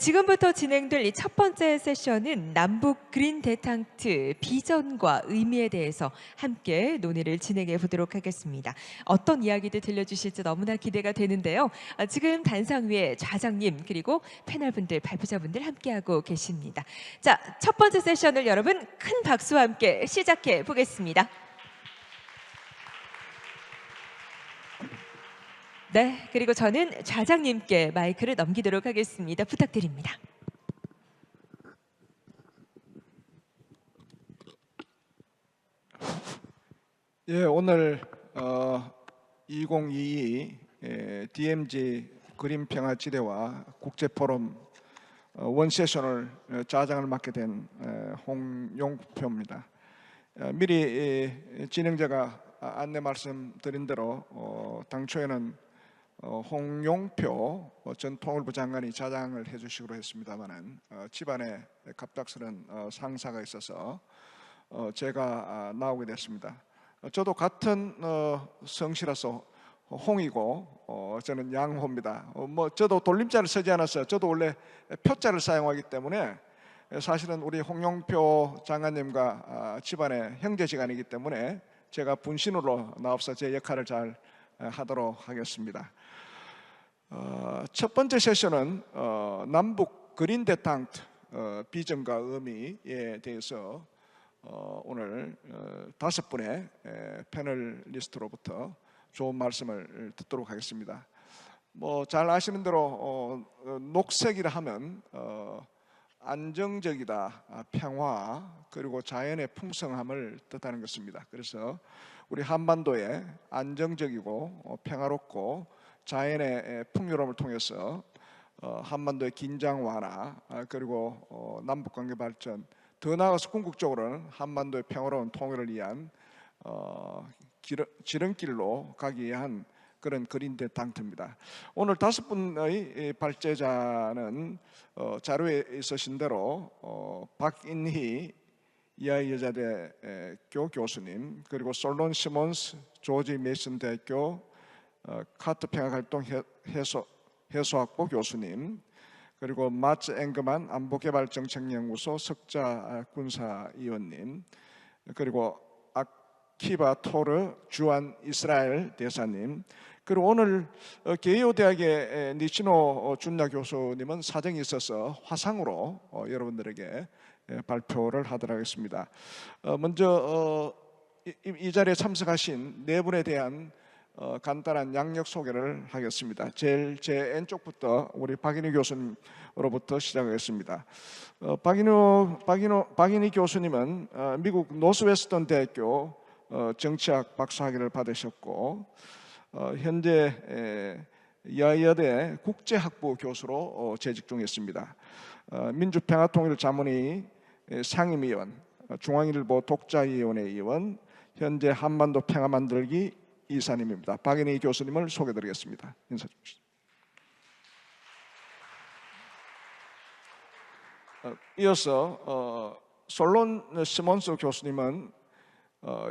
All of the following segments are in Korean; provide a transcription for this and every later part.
지금부터 진행될 이 첫 번째 세션은 남북 그린 대탕트 비전과 의미에 대해서 함께 논의를 진행해 보도록 하겠습니다. 어떤 이야기들 들려주실지 너무나 기대가 되는데요. 지금 단상 위에 좌장님 그리고 패널분들, 발표자분들 함께하고 계십니다. 자, 첫 번째 세션을 여러분 큰 박수와 함께 시작해 보겠습니다. 네, 그리고 저는 좌장님께 마이크를 넘기도록 하겠습니다. 부탁드립니다. 예, 오늘 2022 DMZ 그린평화지대와 국제포럼 원세션을 좌장을 맡게 된 홍용표입니다. 미리 진행자가 안내 말씀드린 대로 당초에는 홍용표 전 통일부 장관이 좌장을 해주시기로 했습니다만은 집안에 갑작스런 상사가 있어서 제가 나오게 됐습니다. 저도 같은 성씨라서 홍이고 저는 양호입니다. 저도 돌림자를 쓰지 않았어요. 저도 원래 표자를 사용하기 때문에 사실은 우리 홍용표 장관님과 집안의 형제지간이기 때문에 제가 분신으로 나와서 제 역할을 잘 하도록 하겠습니다. 첫 번째 세션은 남북 그린 대탕트 비전과 의미에 대해서 오늘 5분의 패널리스트로부터 좋은 말씀을 듣도록 하겠습니다. 잘 아시는 대로 녹색이라 하면 안정적이다, 평화 그리고 자연의 풍성함을 뜻하는 것입니다. 그래서 우리 한반도에 안정적이고 평화롭고 자연의 풍요로움을 통해서 한반도의 긴장 완화 그리고 남북관계 발전, 더 나아가서 궁극적으로는 한반도의 평화로운 통일을 위한 지름길로 가기 위한 그런 그린 대탕트입니다. 오늘 5분의 발제자는 자료에 있으신 대로 박인희 이하여자대교 교수님, 그리고 솔론 시몬스 조지 메이슨 대학교 카트 평화활동 해소학부 교수님, 그리고 마츠 앵그만 안보개발정책연구소 석자 군사위원님, 그리고 아키바 토르 주한 이스라엘 대사님, 그리고 오늘 게이오 대학의 니치노 준야 교수님은 사정이 있어서 화상으로 여러분들에게 발표를 하도록 하겠습니다. 먼저 이 자리에 참석하신 네 분에 대한 간단한 양력 소개를 하겠습니다. 제일 제 왼쪽부터 우리 박인희 교수님으로부터 시작하겠습니다. 박인희 교수님은 미국 노스웨스턴 대학교 정치학 박사학위를 받으셨고 현재 여대 국제학부 교수로 재직 중에 있습니다. 민주평화통일자문위 상임위원, 중앙일보 독자위원회 위원, 현재 한반도 평화 만들기 이사님입니다. 박인희 교수님을 소개드리겠습니다. 인사 주십시오. 이어서 솔론 시몬스 교수님은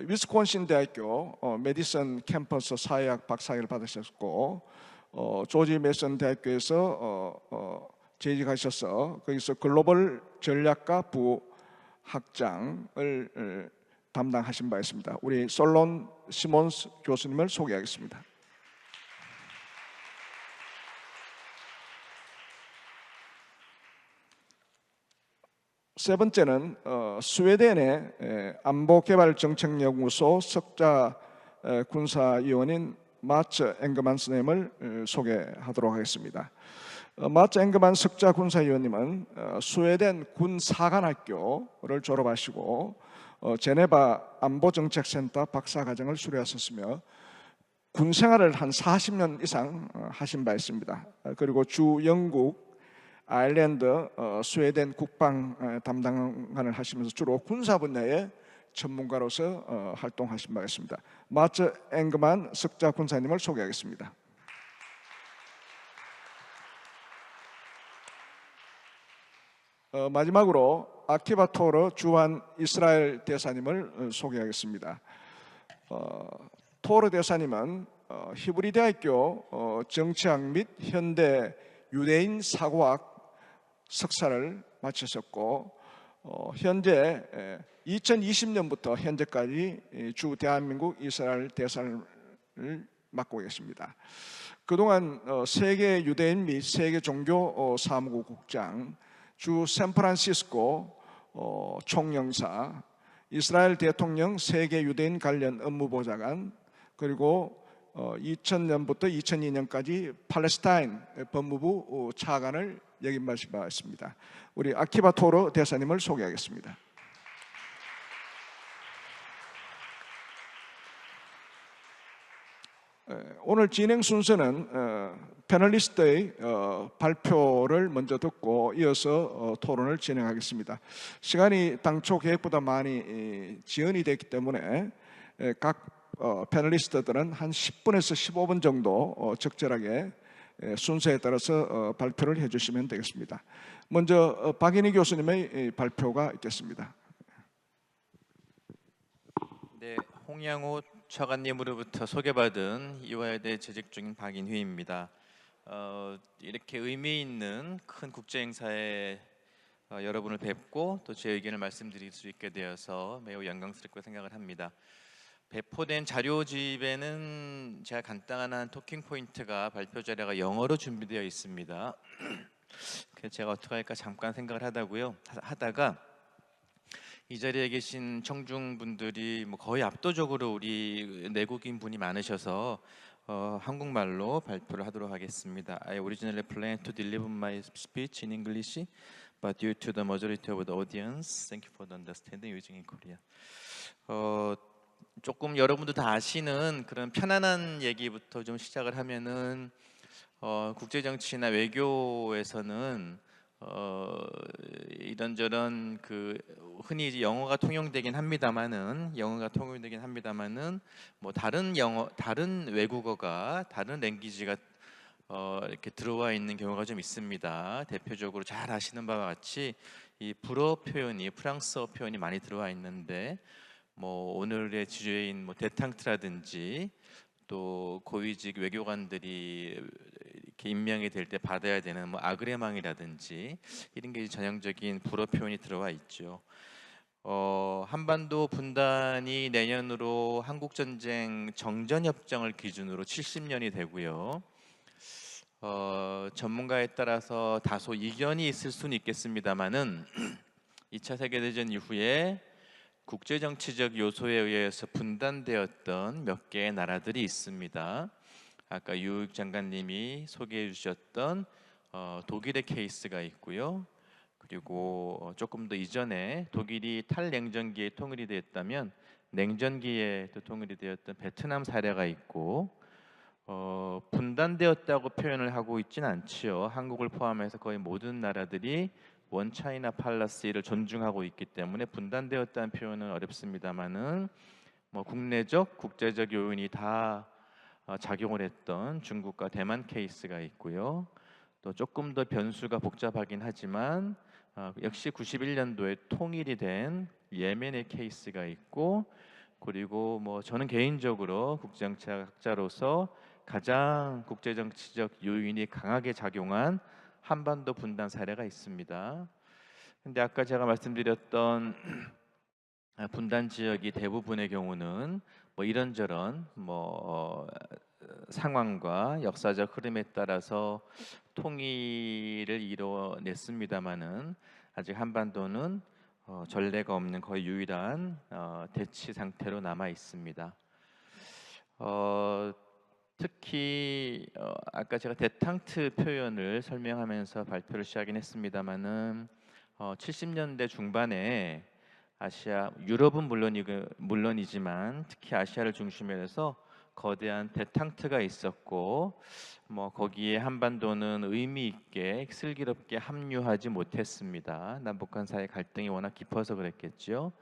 위스콘신 대학교 메디슨 캠퍼스 사회학 박사학위를 받으셨고 조지 메이슨 대학교에서 재직하셔서 거기서 글로벌 전략가 부학장을 담당하신 바 있습니다. 우리 솔론 시몬스 교수님을 소개하겠습니다. 세 번째는 스웨덴의 안보개발정책연구소 석자 군사위원인 마츠 앵그만스님을 소개하도록 하겠습니다. 마츠 앵그만 석자 군사위원님은 스웨덴 군사관학교를 졸업하시고 제네바 안보정책센터 박사과정을 수료하셨으며 군생활을 한 40년 이상 하신 바 있습니다. 그리고 주 영국, 아일랜드, 스웨덴 국방 담당관을 하시면서 주로 군사 분야의 전문가로서 활동하신 바 있습니다. 마츠 앵그만 석자 군사님을 소개하겠습니다. 마지막으로 아키바 토르 주한 이스라엘 대사님을 소개하겠습니다. 토르 대사님은 히브리 대학교 정치학 및 현대 유대인 사고학 석사를 마치셨고 현재 2020년부터 현재까지 주 대한민국 이스라엘 대사를 맡고 계십니다. 그동안 세계 유대인 및 세계 종교 사무국 국장, 주 샌프란시스코 총영사, 이스라엘 대통령 세계 유대인 관련 업무보좌관, 그리고 2000년부터 2002년까지 팔레스타인 법무부 차관을 역임하신 바 있습니다. 우리 아키바 토르 대사님을 소개하겠습니다. 오늘 진행 순서는 패널리스트의 발표를 먼저 듣고 이어서 토론을 진행하겠습니다. 시간이 당초 계획보다 많이 지연이 됐기 때문에 각 패널리스트들은 한 10분에서 15분 정도 적절하게 순서에 따라서 발표를 해주시면 되겠습니다. 먼저 박인희 교수님의 발표가 있겠습니다. 네, 홍양호 차관님으로부터 소개받은 이화여대 재직 중인 박인휘입니다. 이렇게 의미 있는 큰 국제 행사에 여러분을 뵙고 또 제 의견을 말씀드릴 수 있게 되어서 매우 영광스럽고 생각을 합니다. 배포된 자료집에는 제가 간단한 토킹 포인트가 발표 자료가 영어로 준비되어 있습니다. 그래서 제가 어떻게 할까 잠깐 생각을 하다가 이 자리에 계신 청중분들이 거의 압도적으로 우리 내국인 분이 많으셔서 한국말로 발표를 하도록 하겠습니다. I originally planned to deliver my speech in English, but due to the majority of the audience, thank you for the understanding using in Korean. 조금 여러분도 다 아시는 그런 편안한 얘기부터 좀 시작을 하면은 국제 정치나 외교에서는 이런저런 흔히 이제 영어가 통용되긴 합니다만은 뭐 다른 외국어가 다른 랭귀지가 이렇게 들어와 있는 경우가 좀 있습니다. 대표적으로 잘 아시는 바와 같이 이 불어 표현이 프랑스어 표현이 많이 들어와 있는데 뭐 오늘의 주제인 뭐 데탕트라든지 또 고위직 외교관들이 이렇게 임명이 될 때 받아야 되는 뭐 아그레망이라든지 이런 게 전형적인 불어 표현이 들어와 있죠. 한반도 분단이 내년으로 한국 전쟁 정전 협정을 기준으로 70년이 되고요. 전문가에 따라서 다소 이견이 있을 수는 있겠습니다만은 2차 세계대전 이후에 국제정치적 요소에 의해서 분단되었던 몇 개의 나라들이 있습니다. 아까 유익 장관님이 소개해 주셨던 독일의 케이스가 있고요. 그리고 조금 더 이전에 독일이 탈냉전기에 통일이 되었다면 냉전기에 또 통일이 되었던 베트남 사례가 있고 분단되었다고 표현을 하고 있지는 않지요. 한국을 포함해서 거의 모든 나라들이 원 차이나 팔러시를 존중하고 있기 때문에 분단되었다는 표현은 어렵습니다만은 뭐 국내적, 국제적 요인이 다 작용을 했던 중국과 대만 케이스가 있고요. 또 조금 더 변수가 복잡하긴 하지만 역시 91년도에 통일이 된 예멘의 케이스가 있고 그리고 뭐 저는 개인적으로 국제정치학자로서 가장 국제정치적 요인이 강하게 작용한 한반도 분단 사례가 있습니다. 근데 아까 제가 말씀드렸던 분단 지역이 대부분의 경우는 뭐 이런저런 상황과 역사적 흐름에 따라서 통일을 이뤄냈습니다마는 아직 한반도는 전례가 없는 거의 유일한 대치 상태로 남아 있습니다. 특히 아까 제가 데탕트 표현을 설명하면서 발표를 시작하긴 했습니다마는 70년대 중반에 아시아, 유럽은 물론이지만 특히 아시아를 중심으로 해서 거대한 데탕트가 있었고 뭐 거기에 한반도는 의미 있게 슬기롭게 합류하지 못했습니다. 남북한 사이 갈등이 워낙 깊어서 그랬겠죠.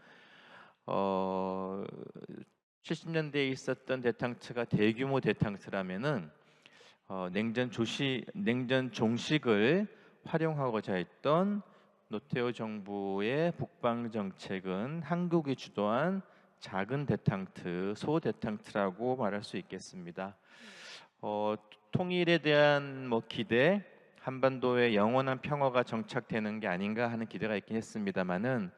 70년대에 있었던 데탕트가 대규모 데탕트라면은 냉전 종식을 활용하고자 했던 노태우 정부의 북방 정책은 한국이 주도한 작은 데탕트, 소데탕트라고 말할 수 있겠습니다. 통일에 대한 기대, 한반도에 영원한 평화가 정착되는 게 아닌가 하는 기대가 있긴 했습니다만은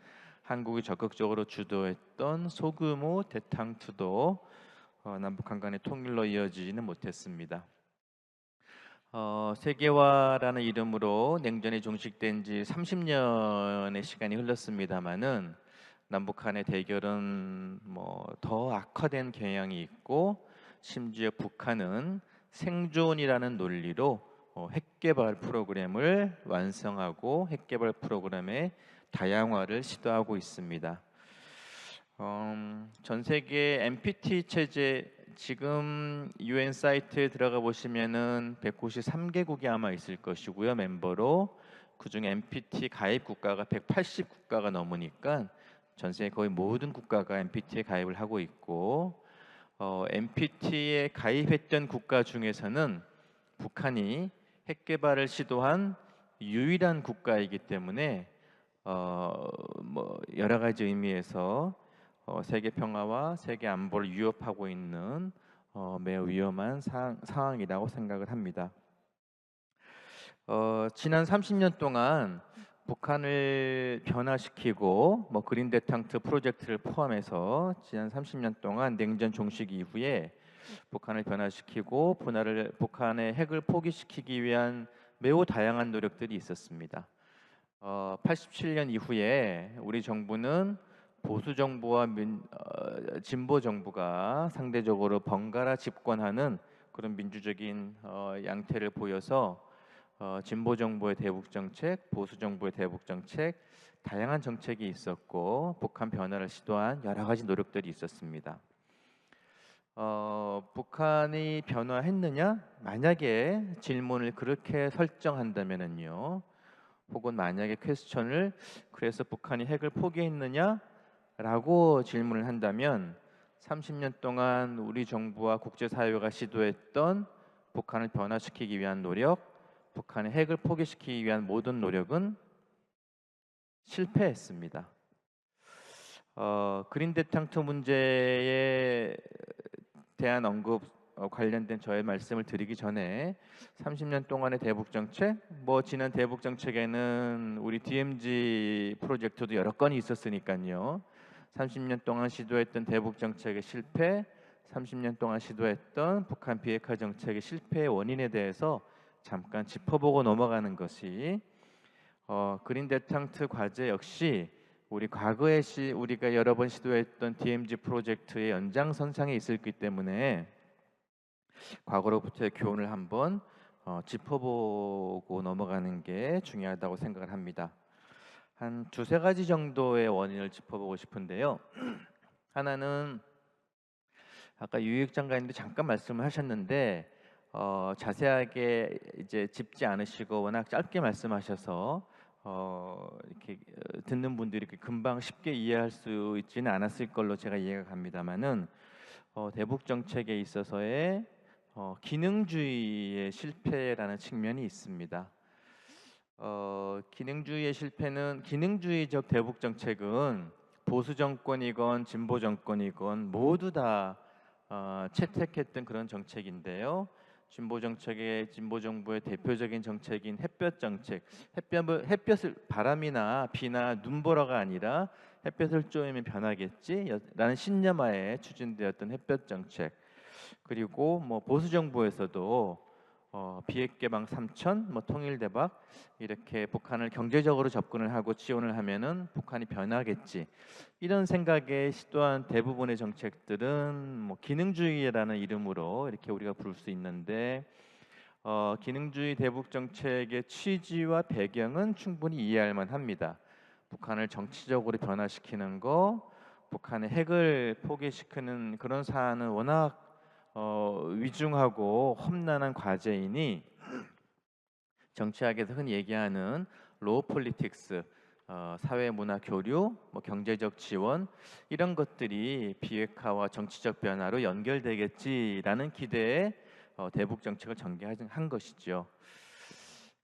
한국이 적극적으로 주도했던 소규모 대탕투도 남북한 간의 통일로 이어지지는 못했습니다. 세계화라는 이름으로 냉전이 종식된 지 30년의 시간이 흘렀습니다만은 남북한의 대결은 뭐 더 악화된 경향이 있고 심지어 북한은 생존이라는 논리로 핵개발 프로그램을 완성하고 핵개발 프로그램의 다양화를 시도하고 있습니다. 전 세계 NPT 체제 지금 UN 사이트에 들어가 보시면은 193개국이 아마 있을 것이고요, 멤버로. 그중에 NPT 가입 국가가 180국가가 넘으니까 전 세계 거의 모든 국가가 NPT에 가입을 하고 있고, NPT에 가입했던 국가 중에서는 북한이 핵 개발을 시도한 유일한 국가이기 때문에 뭐 여러 가지 의미에서 세계 평화와 세계 안보를 위협하고 있는 매우 위험한 상황이라고 생각을 합니다. 지난 30년 동안 북한을 변화시키고 뭐 그린 대탕트 프로젝트를 포함해서 지난 30년 동안 냉전 종식 이후에 북한을 변화시키고 북한의 핵을 포기시키기 위한 매우 다양한 노력들이 있었습니다. 87년 이후에 우리 정부는 보수 정부와 진보 정부가 상대적으로 번갈아 집권하는 그런 민주적인 양태를 보여서 진보 정부의 대북 정책, 보수 정부의 대북 정책, 다양한 정책이 있었고 북한 변화를 시도한 여러 가지 노력들이 있었습니다. 북한이 변화했느냐? 만약에 질문을 그렇게 설정한다면은요, 혹은 만약에 퀘스천을 그래서 북한이 핵을 포기했느냐라고 질문을 한다면 30년 동안 우리 정부와 국제사회가 시도했던 북한을 변화시키기 위한 노력, 북한의 핵을 포기시키기 위한 모든 노력은 실패했습니다. 그린 대탕트 문제에 대한 언급 관련된 저의 말씀을 드리기 전에 30년 동안의 대북 정책, 뭐 지난 대북 정책에는 우리 DMZ 프로젝트도 여러 건이 있었으니까요. 30년 동안 시도했던 대북 정책의 실패, 30년 동안 시도했던 북한 비핵화 정책의 실패의 원인에 대해서 잠깐 짚어보고 넘어가는 것이 그린 대탕트 과제 역시 우리 과거에 우리가 여러 번 시도했던 DMZ 프로젝트의 연장선상에 있었기 때문에 과거로부터의 교훈을 한번 짚어보고 넘어가는 게 중요하다고 생각을 합니다. 한 두세 가지 정도의 원인을 짚어보고 싶은데요. 하나는 아까 유익 장관님도 잠깐 말씀을 하셨는데 자세하게 이제 짚지 않으시고 워낙 짧게 말씀하셔서 이렇게 듣는 분들이 금방 쉽게 이해할 수 있지는 않았을 걸로 제가 이해가 갑니다만은 대북 정책에 있어서의 기능주의의 실패라는 측면이 있습니다. 기능주의의 실패는 기능주의적 대북 정책은 보수 정권이건 진보 정권이건 모두 다 채택했던 그런 정책인데요. 진보 정부의 대표적인 정책인 햇볕 정책, 햇볕을 바람이나 비나 눈보라가 아니라 햇볕을 쬐면 변하겠지라는 신념하에 추진되었던 햇볕 정책. 그리고 뭐 보수 정부에서도 비핵 개방 3천, 뭐 통일 대박 이렇게 북한을 경제적으로 접근을 하고 지원을 하면은 북한이 변하겠지 이런 생각에 시도한 대부분의 정책들은 뭐 기능주의라는 이름으로 이렇게 우리가 부를 수 있는데 기능주의 대북 정책의 취지와 배경은 충분히 이해할 만합니다. 북한을 정치적으로 변화시키는 거, 북한의 핵을 포기시키는 그런 사안은 워낙 위중하고 험난한 과제이니 정치학에서 흔히 얘기하는 로우 폴리틱스, 사회 문화 교류, 뭐 경제적 지원 이런 것들이 비핵화와 정치적 변화로 연결되겠지라는 기대에 대북 정책을 전개한 것이죠.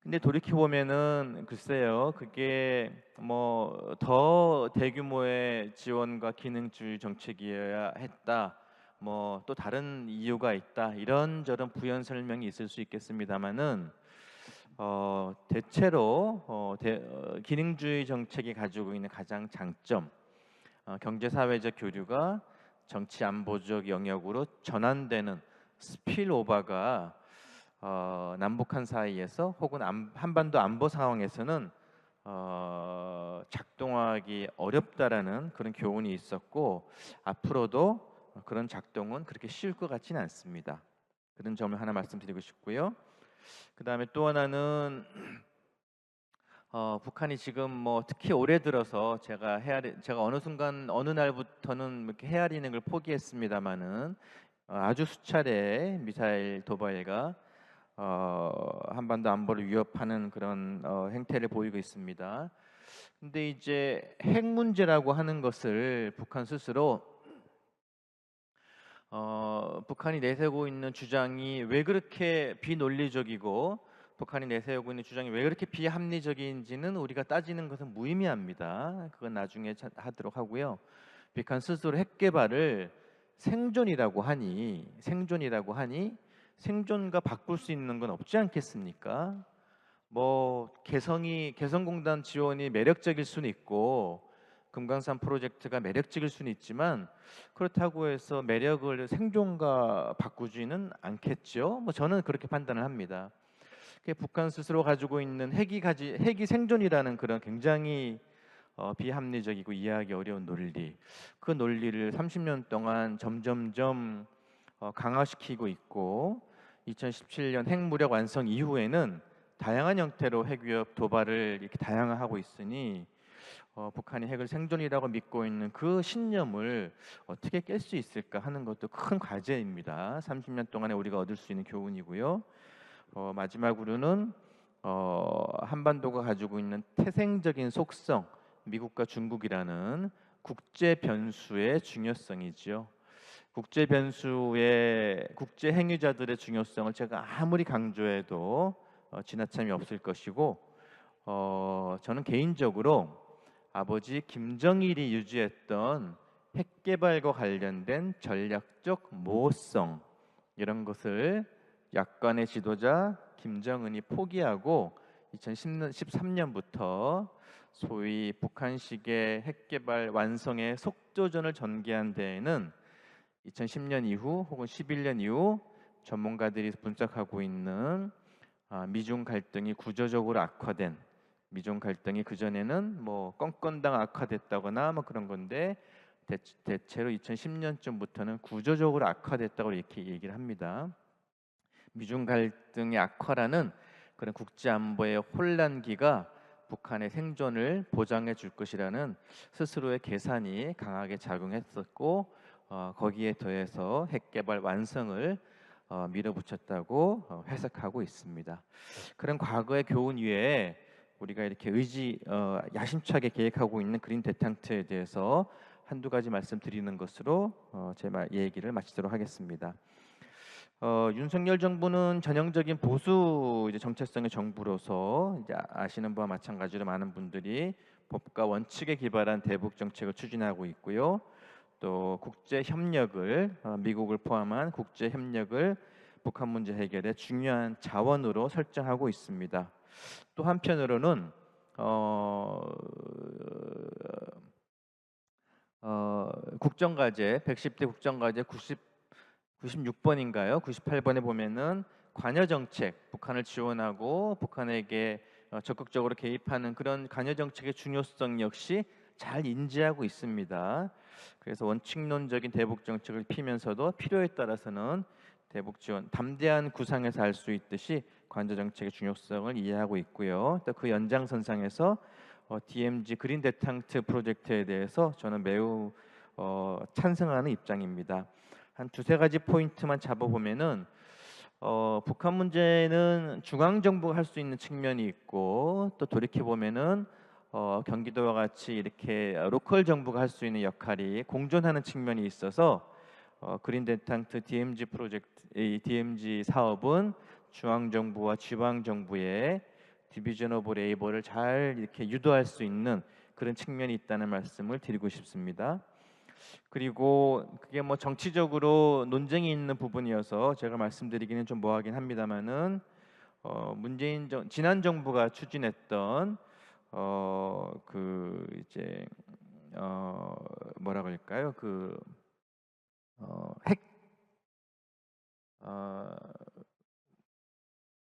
근데 돌이켜 보면은 글쎄요, 그게 뭐 더 대규모의 지원과 기능주의 정책이어야 했다. 뭐 또 다른 이유가 있다. 이런저런 부연 설명이 있을 수 있겠습니다만은 대체로 기능주의 정책이 가지고 있는 가장 장점, 경제 사회적 교류가 정치 안보적 영역으로 전환되는 스필오버가 남북한 사이에서 혹은 한반도 안보 상황에서는 작동하기 어렵다라는 그런 교훈이 있었고, 앞으로도 그런 작동은 그렇게 쉬울 것 같지는 않습니다. 그런 점을 하나 말씀드리고 싶고요. 그 다음에 또 하나는 북한이 지금 뭐 특히 올해 들어서 제가 어느 순간 어느 날부터는 이렇게 헤아리는 걸 포기했습니다마는 아주 수차례 미사일 도발과 한반도 안보를 위협하는 그런 행태를 보이고 있습니다. 근데 이제 핵 문제라고 하는 것을 북한 스스로 북한이 내세우고 있는 주장이 왜 그렇게 비논리적이고 북한이 내세우고 있는 주장이 왜 그렇게 비합리적인지는 우리가 따지는 것은 무의미합니다. 그건 나중에 하도록 하고요. 북한 스스로 핵 개발을 생존이라고 하니 생존과 바꿀 수 있는 건 없지 않겠습니까? 뭐 개성공단 지원이 매력적일 수는 있고 금강산 프로젝트가 매력적일 수는 있지만 그렇다고 해서 매력을 생존과 바꾸지는 않겠죠. 뭐 저는 그렇게 판단을 합니다. 북한 스스로 가지고 있는 핵이 생존이라는 그런 굉장히 비합리적이고 이해하기 어려운 논리, 그 논리를 30년 동안 점점점 강화시키고 있고 2017년 핵무력 완성 이후에는 다양한 형태로 핵위협 도발을 이렇게 다양화하고 있으니 북한이 핵을 생존이라고 믿고 있는 그 신념을 어떻게 깰 수 있을까 하는 것도 큰 과제입니다. 30년 동안에 우리가 얻을 수 있는 교훈이고요. 마지막으로는 한반도가 가지고 있는 태생적인 속성, 미국과 중국이라는 국제 변수의 중요성이지요. 국제 변수의 국제 행위자들의 중요성을 제가 아무리 강조해도 지나침이 없을 것이고, 저는 개인적으로 아버지 김정일이 유지했던 핵 개발과 관련된 전략적 모호성, 이런 것을 약간의 지도자 김정은이 포기하고 2013년부터 소위 북한식의 핵 개발 완성의 속도전을 전개한 데에는 2010년 이후 혹은 11년 이후 전문가들이 분석하고 있는 미중 갈등이 구조적으로 악화된, 미중 갈등이 그전에는 뭐 건건당 악화됐다거나 뭐 그런 건데 대체로 2010년쯤부터는 구조적으로 악화됐다고 이렇게 얘기를 합니다. 미중 갈등의 악화라는 그런 국제 안보의 혼란기가 북한의 생존을 보장해 줄 것이라는 스스로의 계산이 강하게 작용했었고, 거기에 더해서 핵 개발 완성을 밀어붙였다고 해석하고 있습니다. 그런 과거의 교훈 위에 우리가 이렇게 야심차게 계획하고 있는 그린 대탕트에 대해서 한두 가지 말씀드리는 것으로 제 얘기를 마치도록 하겠습니다. 윤석열 정부는 전형적인 보수 정체성의 정부로서 이제 아시는 바와 마찬가지로 많은 분들이 법과 원칙에 기반한 대북 정책을 추진하고 있고요. 또 국제 협력을 미국을 포함한 국제 협력을 북한 문제 해결의 중요한 자원으로 설정하고 있습니다. 또 한편으로는 국정과제 110대 국정과제 96번인가요? 98번에 보면은 관여 정책, 북한을 지원하고 북한에게 적극적으로 개입하는 그런 관여 정책의 중요성 역시 잘 인지하고 있습니다. 그래서 원칙론적인 대북 정책을 피면서도 필요에 따라서는 대북 지원 담대한 구상에서 할 수 있듯이 관여 정책의 중요성을 이해하고 있고요. 또 그 연장선상에서 DMZ 그린 대탕트 프로젝트에 대해서 저는 매우 찬성하는 입장입니다. 한 두세 가지 포인트만 잡아보면은 북한 문제는 중앙 정부가 할 수 있는 측면이 있고, 또 돌이켜 보면은 경기도와 같이 이렇게 로컬 정부가 할 수 있는 역할이 공존하는 측면이 있어서 그린 대탕트 DMZ 프로젝트, 이 DMZ 사업은 중앙 정부와 지방 정부의 디비전 오브 레이버를 잘 이렇게 유도할 수 있는 그런 측면이 있다는 말씀을 드리고 싶습니다. 그리고 그게 뭐 정치적으로 논쟁이 있는 부분이어서 제가 말씀드리기는 좀 뭐하긴 합니다만은 지난 정부가 추진했던 그 이제 뭐라 그럴까요?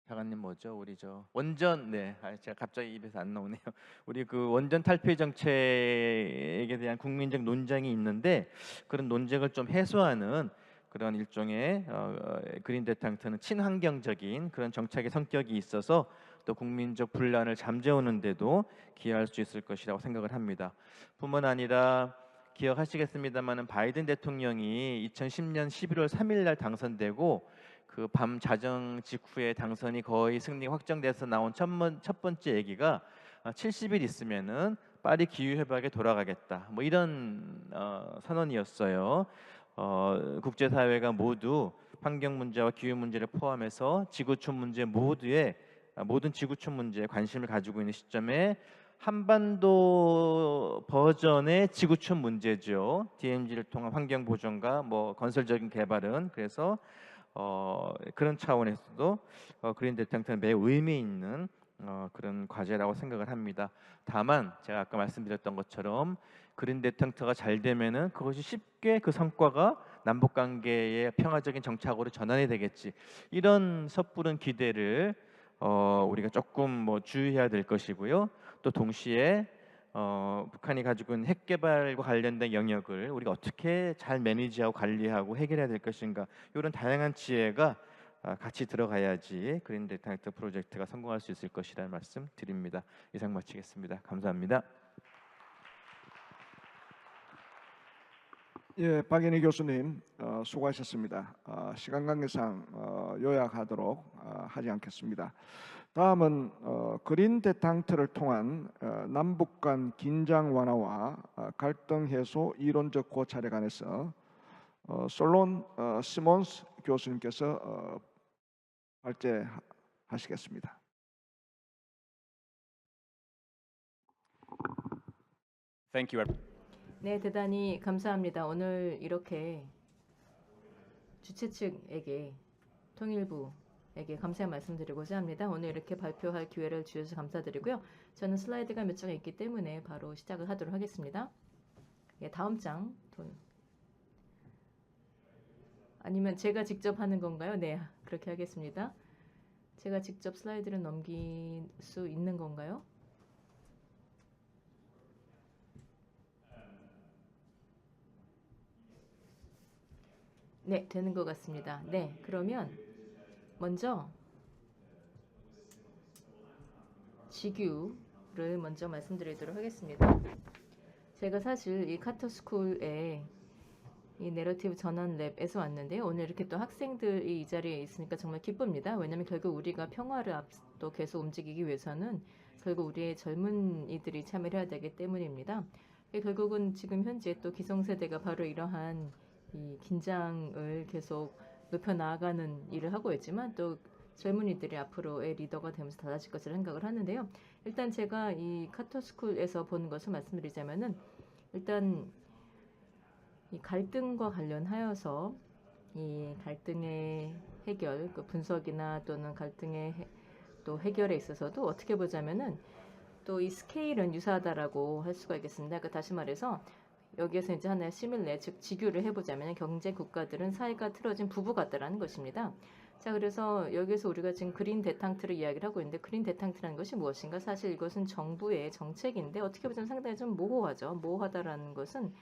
장관님 뭐죠? 우리 저 원전 제가 갑자기 입에서 안 나오네요. 우리 그 원전 탈폐 정책에 대한 국민적 논쟁이 있는데 그런 논쟁을 좀 해소하는 그런 일종의 그린 데탕트는 친환경적인 그런 정책의 성격이 있어서 또 국민적 분란을 잠재우는데도 기여할 수 있을 것이라고 생각을 합니다. 뿐만 아니라 기억하시겠습니다만은 바이든 대통령이 2010년 11월 3일 날 당선되고 그 밤 자정 직후에 당선이 거의 승리 확정돼서 나온 첫 번째 얘기가 70일 있으면은 파리 기후 협약에 돌아가겠다. 뭐 이런 선언이었어요. 국제사회가 모두 환경 문제와 기후 문제를 포함해서 지구촌 문제 모든 지구촌 문제에 관심을 가지고 있는 시점에 한반도 버전의 지구촌 문제죠. DMZ를 통한 환경 보존과 뭐 건설적인 개발은 그래서 그런 차원에서도 그린 데탕트는 매우 의미 있는 그런 과제라고 생각을 합니다. 다만 제가 아까 말씀드렸던 것처럼 그린 데탕트가 잘 되면은 그것이 쉽게 그 성과가 남북 관계의 평화적인 정착으로 전환이 되겠지. 이런 섣부른 기대를 우리가 조금 뭐 주의해야 될 것이고요. 또 동시에 북한이 가지고 있는 핵 개발과 관련된 영역을 우리가 어떻게 잘 매니지하고 관리하고 해결해야 될 것인가 이런 다양한 지혜가 같이 들어가야지 그린 데탕트 프로젝트가 성공할 수 있을 것이라는 말씀 드립니다. 이상 마치겠습니다. 감사합니다. 예, 박인희 교수님 수고하셨습니다. 시간 관계상 요약하도록 하지 않겠습니다. 다음은 그린 데탕트를 통한 남북 간 긴장 완화와 갈등 해소 이론적 고찰에 관해서 솔론 시몬스 교수님께서 발제하시겠습니다. Thank you. 네, 대단히 감사합니다. 오늘 이렇게 주최 측에게 통일부에게 감사의 말씀드리고자 합니다. 오늘 이렇게 발표할 기회를 주셔서 감사드리고요. 저는 슬라이드가 몇 장 있기 때문에 바로 시작을 하도록 하겠습니다. 예, 다음 장. 아니면 제가 직접 하는 건가요? 네, 그렇게 하겠습니다. 제가 직접 슬라이드를 넘길 수 있는 건가요? 네, 되는 것 같습니다. 네, 그러면 먼저 지규를 먼저 말씀드리도록 하겠습니다. 제가 사실 이 카터스쿨에 이 내러티브 전환 랩에서 왔는데요. 오늘 이렇게 또 학생들이 이 자리에 있으니까 정말 기쁩니다. 왜냐하면 결국 우리가 평화를 또 계속 움직이기 위해서는 결국 우리의 젊은이들이 참여를 해야 되기 때문입니다. 결국은 지금 현재 또 기성세대가 바로 이러한 이 긴장을 계속 높여 나아가는 일을 하고 있지만 또 젊은이들이 앞으로의 리더가 되면서 달라질 것을 생각을 하는데요. 일단 제가 이 카터스쿨에서 보는 것을 말씀드리자면은 일단 이 갈등과 관련하여서 이 갈등의 해결, 그 분석이나 또는 갈등의 또 해결에 있어서도 어떻게 보자면은 또 이 스케일은 유사하다라고 할 수가 있겠습니다. 그러니까 다시 말해서 여기에서 이제 하나의 시뮬레, 즉 지규를 해보자면 경제 국가들은 사이가 틀어진 부부 같다라는 것입니다. 자, 그래서 여기서 우리가 지금 그린 데탕트를 이야기를 하고 있는데 그린 데탕트라는 것이 무엇인가? 사실 이것은 정부의 정책인데 어떻게 보자면 상당히 좀 모호하죠. 모호하다라는 것은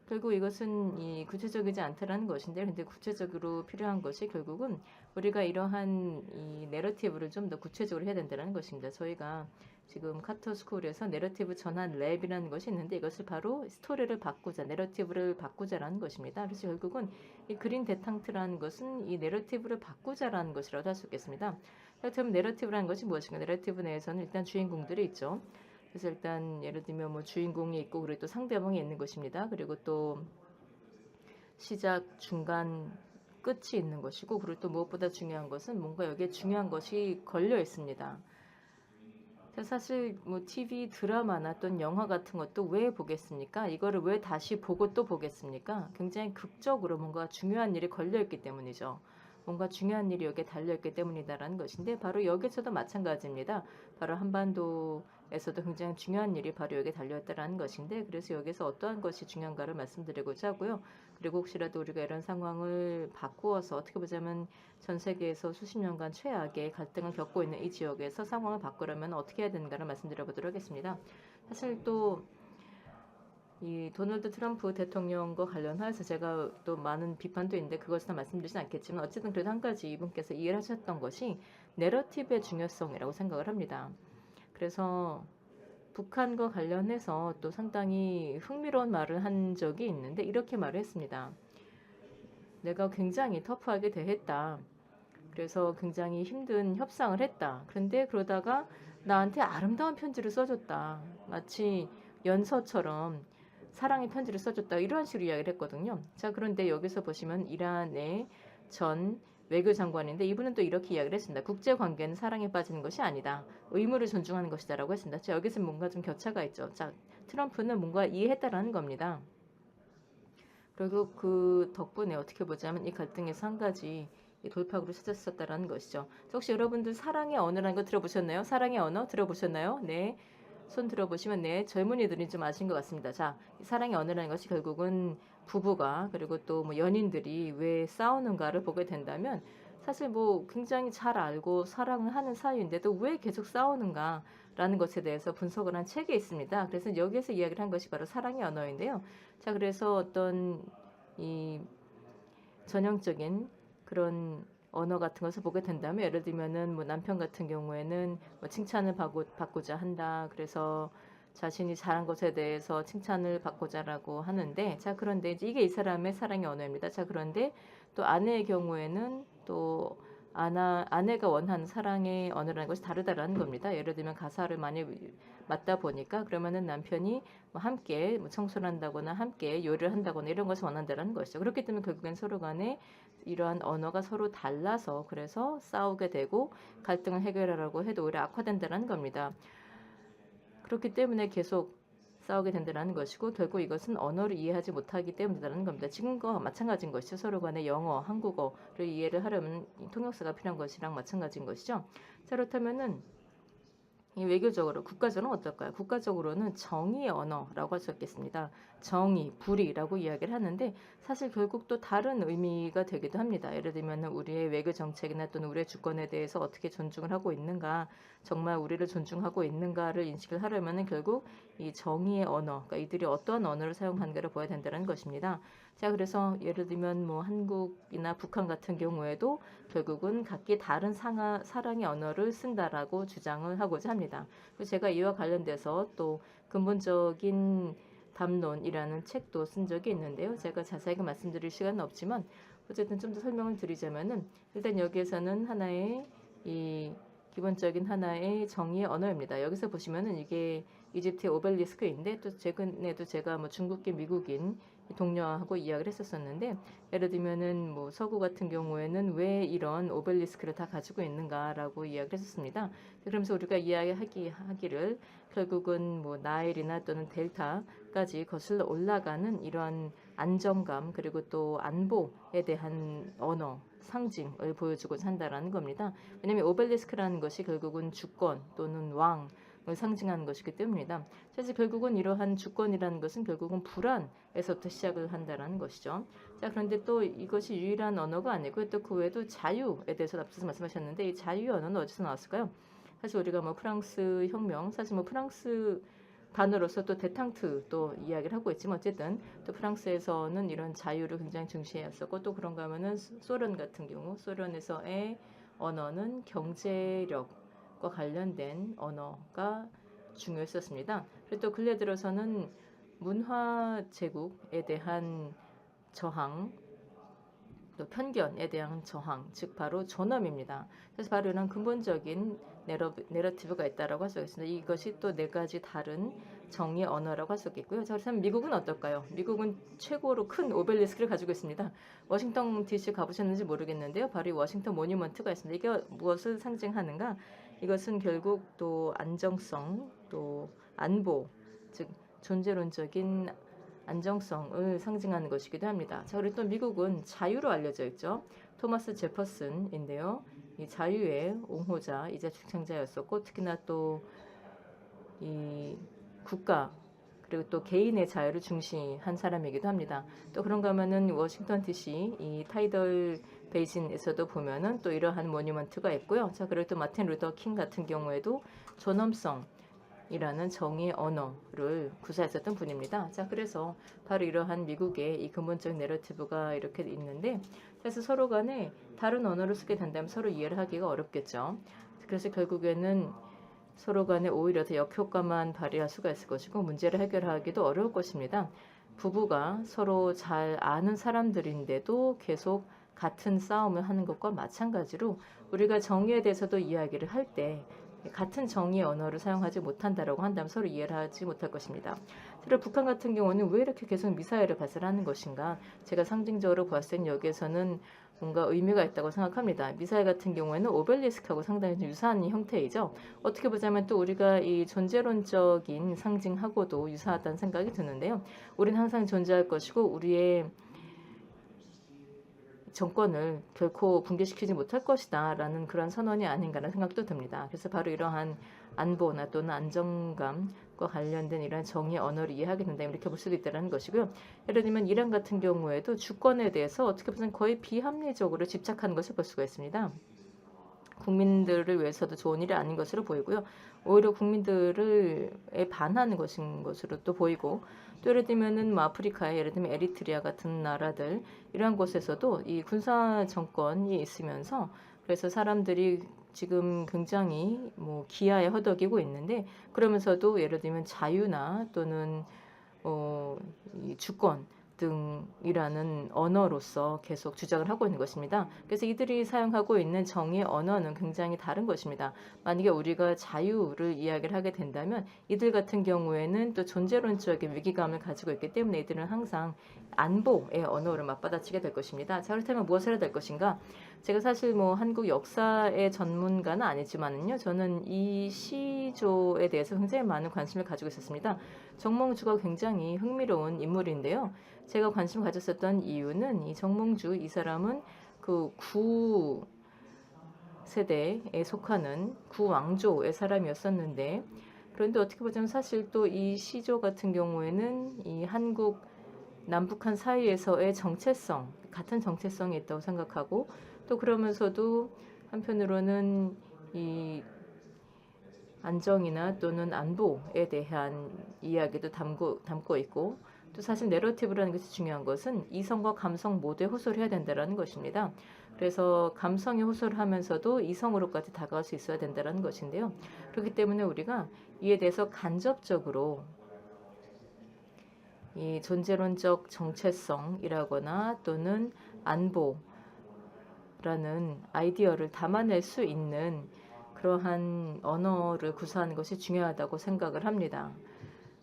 결국 이것은 이 구체적이지 않다라는 것인데, 근데 구체적으로 필요한 것이 결국은 우리가 이러한 이 내러티브를 좀 더 구체적으로 해야 된다는 것입니다. 저희가 지금 카터스쿨에서 내러티브 전환 랩이라는 것이 있는데 이것을 바로 스토리를 바꾸자, 내러티브를 바꾸자라는 것입니다. 그래서 결국은 이 그린 데탕트라는 것은 이 내러티브를 바꾸자라는 것이라고 할 수 있겠습니다. 그렇다면 내러티브라는 것이 무엇인가? 내러티브 내에서는 일단 주인공들이 있죠. 그래서 일단 예를 들면 뭐 주인공이 있고 그리고 또 상대방이 있는 것입니다. 그리고 또 시작, 중간, 끝이 있는 것이고 그리고 또 무엇보다 중요한 것은 뭔가 여기에 중요한 것이 걸려 있습니다. 사실 뭐 TV 드라마나 또는 영화 같은 것도 왜 보겠습니까? 이거를 왜 다시 보고 또 보겠습니까? 굉장히 극적으로 뭔가 중요한 일이 걸려 있기 때문이죠. 뭔가 중요한 일이 여기에 달려있기 때문이다라는 것인데 바로 여기서도 마찬가지입니다. 바로 한반도에서도 굉장히 중요한 일이 바로 여기에 달려있다라는 것인데 그래서 여기서 어떠한 것이 중요한가를 말씀드리고자 하고요. 그리고 혹시라도 우리가 이런 상황을 바꾸어서 어떻게 보자면 전 세계에서 수십 년간 최악의 갈등을 겪고 있는 이 지역에서 상황을 바꾸려면 어떻게 해야 되는가를 말씀드려보도록 하겠습니다. 사실 또 이 도널드 트럼프 대통령과 관련해서 제가 또 많은 비판도 있는데 그것을 다 말씀드리진 않겠지만 어쨌든 그래도 한 가지 이분께서 이해를 하셨던 것이 내러티브의 중요성이라고 생각을 합니다. 그래서 북한과 관련해서 또 상당히 흥미로운 말을 한 적이 있는데 이렇게 말을 했습니다. 내가 굉장히 터프하게 대했다. 그래서 굉장히 힘든 협상을 했다. 그런데 그러다가 나한테 아름다운 편지를 써줬다. 마치 연서처럼 사랑의 편지를 써줬다. 이러한 식으로 이야기를 했거든요. 자, 그런데 여기서 보시면 이란의 전 외교장관인데 이분은 또 이렇게 이야기를 했습니다. 국제관계는 사랑에 빠지는 것이 아니다. 의무를 존중하는 것이다 라고 했습니다. 자, 여기서 뭔가 좀 격차가 있죠. 자, 트럼프는 뭔가 이해했다라는 겁니다. 그리고 그 덕분에 어떻게 보자면 이 갈등에서 한 가지 돌파구를 찾았었다라는 것이죠. 혹시 여러분들 사랑의 언어라는 거 들어보셨나요? 사랑의 언어 들어보셨나요? 네. 손 들어보시면 네, 젊은이들이 좀 아신 것 같습니다. 자, 이 사랑의 언어라는 것이 결국은 부부가 그리고 또 뭐 연인들이 왜 싸우는가를 보게 된다면 사실 뭐 굉장히 잘 알고 사랑을 하는 사이인데도 왜 계속 싸우는가라는 것에 대해서 분석을 한 책이 있습니다. 그래서 여기에서 이야기를 한 것이 바로 사랑의 언어인데요. 자, 그래서 어떤 이 전형적인 그런 언어 같은 것을 보게 된다면 예를 들면은 뭐 남편 같은 경우에는 뭐 칭찬을 받고자 한다. 그래서 자신이 잘한 것에 대해서 칭찬을 받고자라고 하는데 자 그런데 이제 이게 이 사람의 사랑의 언어입니다. 자 그런데 또 아내의 경우에는 또 아내가 원하는 사랑의 언어라는 것이 다르다라는 겁니다. 예를 들면 가사를 많이 맞다 보니까 그러면은 남편이 뭐 함께 뭐 청소를 한다거나 함께 요리를 한다거나 이런 것을 원한다라는 것이죠. 그렇기 때문에 결국엔 서로 간에 이러한 언어가 서로 달라서 그래서 싸우게 되고 갈등을 해결하라고 해도 오히려 악화된다는 겁니다. 그렇기 때문에 계속 싸우게 된다는 것이고 결국 이것은 언어를 이해하지 못하기 때문이라는 겁니다. 지금과 마찬가지인 것이죠. 서로 간에 영어, 한국어를 이해를 하려면 통역사가 필요한 것이랑 마찬가지인 것이죠. 자, 그렇다면은 이 외교적으로 국가적으로는 어떨까요? 국가적으로는 정의의 언어라고 할 수 있겠습니다. 정의, 불의라고 이야기를 하는데 사실 결국 또 다른 의미가 되기도 합니다. 예를 들면 우리의 외교 정책이나 또는 우리의 주권에 대해서 어떻게 존중을 하고 있는가, 정말 우리를 존중하고 있는가를 인식을 하려면 결국 이 정의의 언어, 그러니까 이들이 어떠한 언어를 사용하는가를 보아야 된다는 것입니다. 자, 그래서 예를 들면 뭐 한국이나 북한 같은 경우에도 결국은 각기 다른 사랑의 언어를 쓴다라고 주장을 하고자 합니다. 그리고 제가 이와 관련돼서 또 근본적인 담론이라는 책도 쓴 적이 있는데요. 제가 자세하게 말씀드릴 시간은 없지만 어쨌든 좀 더 설명을 드리자면은 일단 여기에서는 하나의 이 기본적인 하나의 정의의 언어입니다. 여기서 보시면은 이게 이집트의 오벨리스크인데 또 최근에도 제가 뭐 중국계 미국인 동료하고 이야기를 했었었는데 예를 들면은 뭐 서구 같은 경우에는 왜 이런 오벨리스크를 다 가지고 있는가라고 이야기를 했었습니다. 그러면서 우리가 이야기하기를 결국은 뭐 나일이나 또는 델타까지 거슬러 올라가는 이러한 안정감 그리고 또 안보에 대한 언어 상징을 보여주고자 한다라는 겁니다. 왜냐하면 오벨리스크라는 것이 결국은 주권 또는 왕을 상징하는 것이기 때문입니다. 사실 결국은 이러한 주권이라는 것은 결국은 불안에서부터 시작을 한다라는 것이죠. 자, 그런데 또 이것이 유일한 언어가 아니고 또 그 외에도 자유에 대해서 앞서서 말씀하셨는데 이 자유 언어는 어디서 나왔을까요? 사실 우리가 뭐 프랑스 혁명, 사실 뭐 프랑스 단어로서 또 데탕트 또 이야기를 하고 있지만 어쨌든 또 프랑스에서는 이런 자유를 굉장히 중시했었고 또 그런가 하면은 소련 같은 경우 소련에서의 언어는 경제력과 관련된 언어가 중요했었습니다. 그리고 또 근래 들어서는 문화 제국에 대한 저항 또 편견에 대한 저항, 즉 바로 존엄입니다. 그래서 바로 이런 근본적인 내러티브가 있다라고 할 수 있습니다. 이것이 또 네 가지 다른 정의 언어라고 할 수 있겠고요. 자, 그렇다면 미국은 어떨까요? 미국은 최고로 큰 오벨리스크를 가지고 있습니다. 워싱턴 DC 가보셨는지 모르겠는데요. 바로 이 워싱턴 모뉴먼트가 있습니다. 이게 무엇을 상징하는가? 이것은 결국 또 안정성, 또 안보, 즉 존재론적인 안정성을 상징하는 것이기도 합니다. 자, 그리고 또 미국은 자유로 알려져 있죠. 토마스 제퍼슨인데요. 이 자유의 옹호자이자 주창자였었고 특히나 또 이 국가 그리고 또 개인의 자유를 중시한 사람이기도 합니다. 또 그런가 하면은 워싱턴 DC 이 타이덜 베이신에서도 보면은 또 이러한 모니먼트가 있고요. 자, 그리고 또 마틴 루더 킹 같은 경우에도 존엄성이라는 정의의 언어를 구사했었던 분입니다. 자, 그래서 바로 이러한 미국의 이 근본적 내러티브가 이렇게 있는데, 그래서 서로 간에 다른 언어를 쓰게 된다면 서로 이해를 하기가 어렵겠죠. 그래서 결국에는 서로 간에 오히려 더 역효과만 발휘할 수가 있을 것이고 문제를 해결하기도 어려울 것입니다. 부부가 서로 잘 아는 사람들인데도 계속 같은 싸움을 하는 것과 마찬가지로 우리가 정의에 대해서도 이야기를 할 때 같은 정의의 언어를 사용하지 못한다라고 한다면 서로 이해를 하지 못할 것입니다. 그리고 북한 같은 경우는 왜 이렇게 계속 미사일을 발사하는 것인가? 제가 상징적으로 봤을 때 여기에서는 뭔가 의미가 있다고 생각합니다. 미사일 같은 경우에는 오벨리스크하고 상당히 좀 유사한 형태이죠. 어떻게 보자면 또 우리가 이 존재론적인 상징하고도 유사하다는 생각이 드는데요. 우리는 항상 존재할 것이고 우리의 정권을 결코 붕괴시키지 못할 것이다 라는 그런 선언이 아닌가라는 생각도 듭니다. 그래서 바로 이러한 안보나 또는 안정감과 관련된 이러한 정의 언어를 이해하게 된다면 이렇게 볼 수도 있다는 것이고요. 예를 들면 이란 같은 경우에도 주권에 대해서 어떻게 보면 거의 비합리적으로 집착하는 것을 볼 수가 있습니다. 국민들을 위해서도 좋은 일이 아닌 것으로 보이고요. 오히려 국민들을 반하는 것인 것으로 또 보이고, 또 예를 들면은 뭐 아프리카의 예를 들면 에리트리아 같은 나라들 이러한 곳에서도 이 군사 정권이 있으면서 그래서 사람들이 지금 굉장히 뭐 기아에 허덕이고 있는데, 그러면서도 예를 들면 자유나 또는 이 주권 등이라는 언어로서 계속 주장을 하고 있는 것입니다. 그래서 이들이 사용하고 있는 정의 언어는 굉장히 다른 것입니다. 만약에 우리가 자유를 이야기를 하게 된다면 이들 같은 경우에는 또 존재론적인 위기감을 가지고 있기 때문에 이들은 항상 안보의 언어를 맞받아치게 될 것입니다. 자, 그렇다면 무엇을 해야 될 것인가? 제가 사실 뭐 한국 역사의 전문가는 아니지만요, 저는 이 시조에 대해서 굉장히 많은 관심을 가지고 있었습니다. 정몽주가 굉장히 흥미로운 인물인데요. 제가 관심 가졌었던 이유는 이 정몽주 이 사람은 그 구 세대에 속하는 구왕조의 사람이었었는데, 그런데 어떻게 보자면 사실 또 이 시조 같은 경우에는 이 한국 남북한 사이에서의 정체성, 같은 정체성이 있다고 생각하고, 또 그러면서도 한편으로는 이 안정이나 또는 안보에 대한 이야기도 담고 있고, 또 사실 내러티브라는 것이 중요한 것은 이성과 감성 모두에 호소를 해야 된다는 것입니다. 그래서 감성에 호소를 하면서도 이성으로까지 다가갈 수 있어야 된다는 것인데요. 그렇기 때문에 우리가 이에 대해서 간접적으로 이 존재론적 정체성이라거나 또는 안보라는 아이디어를 담아낼 수 있는 그러한 언어를 구사하는 것이 중요하다고 생각을 합니다.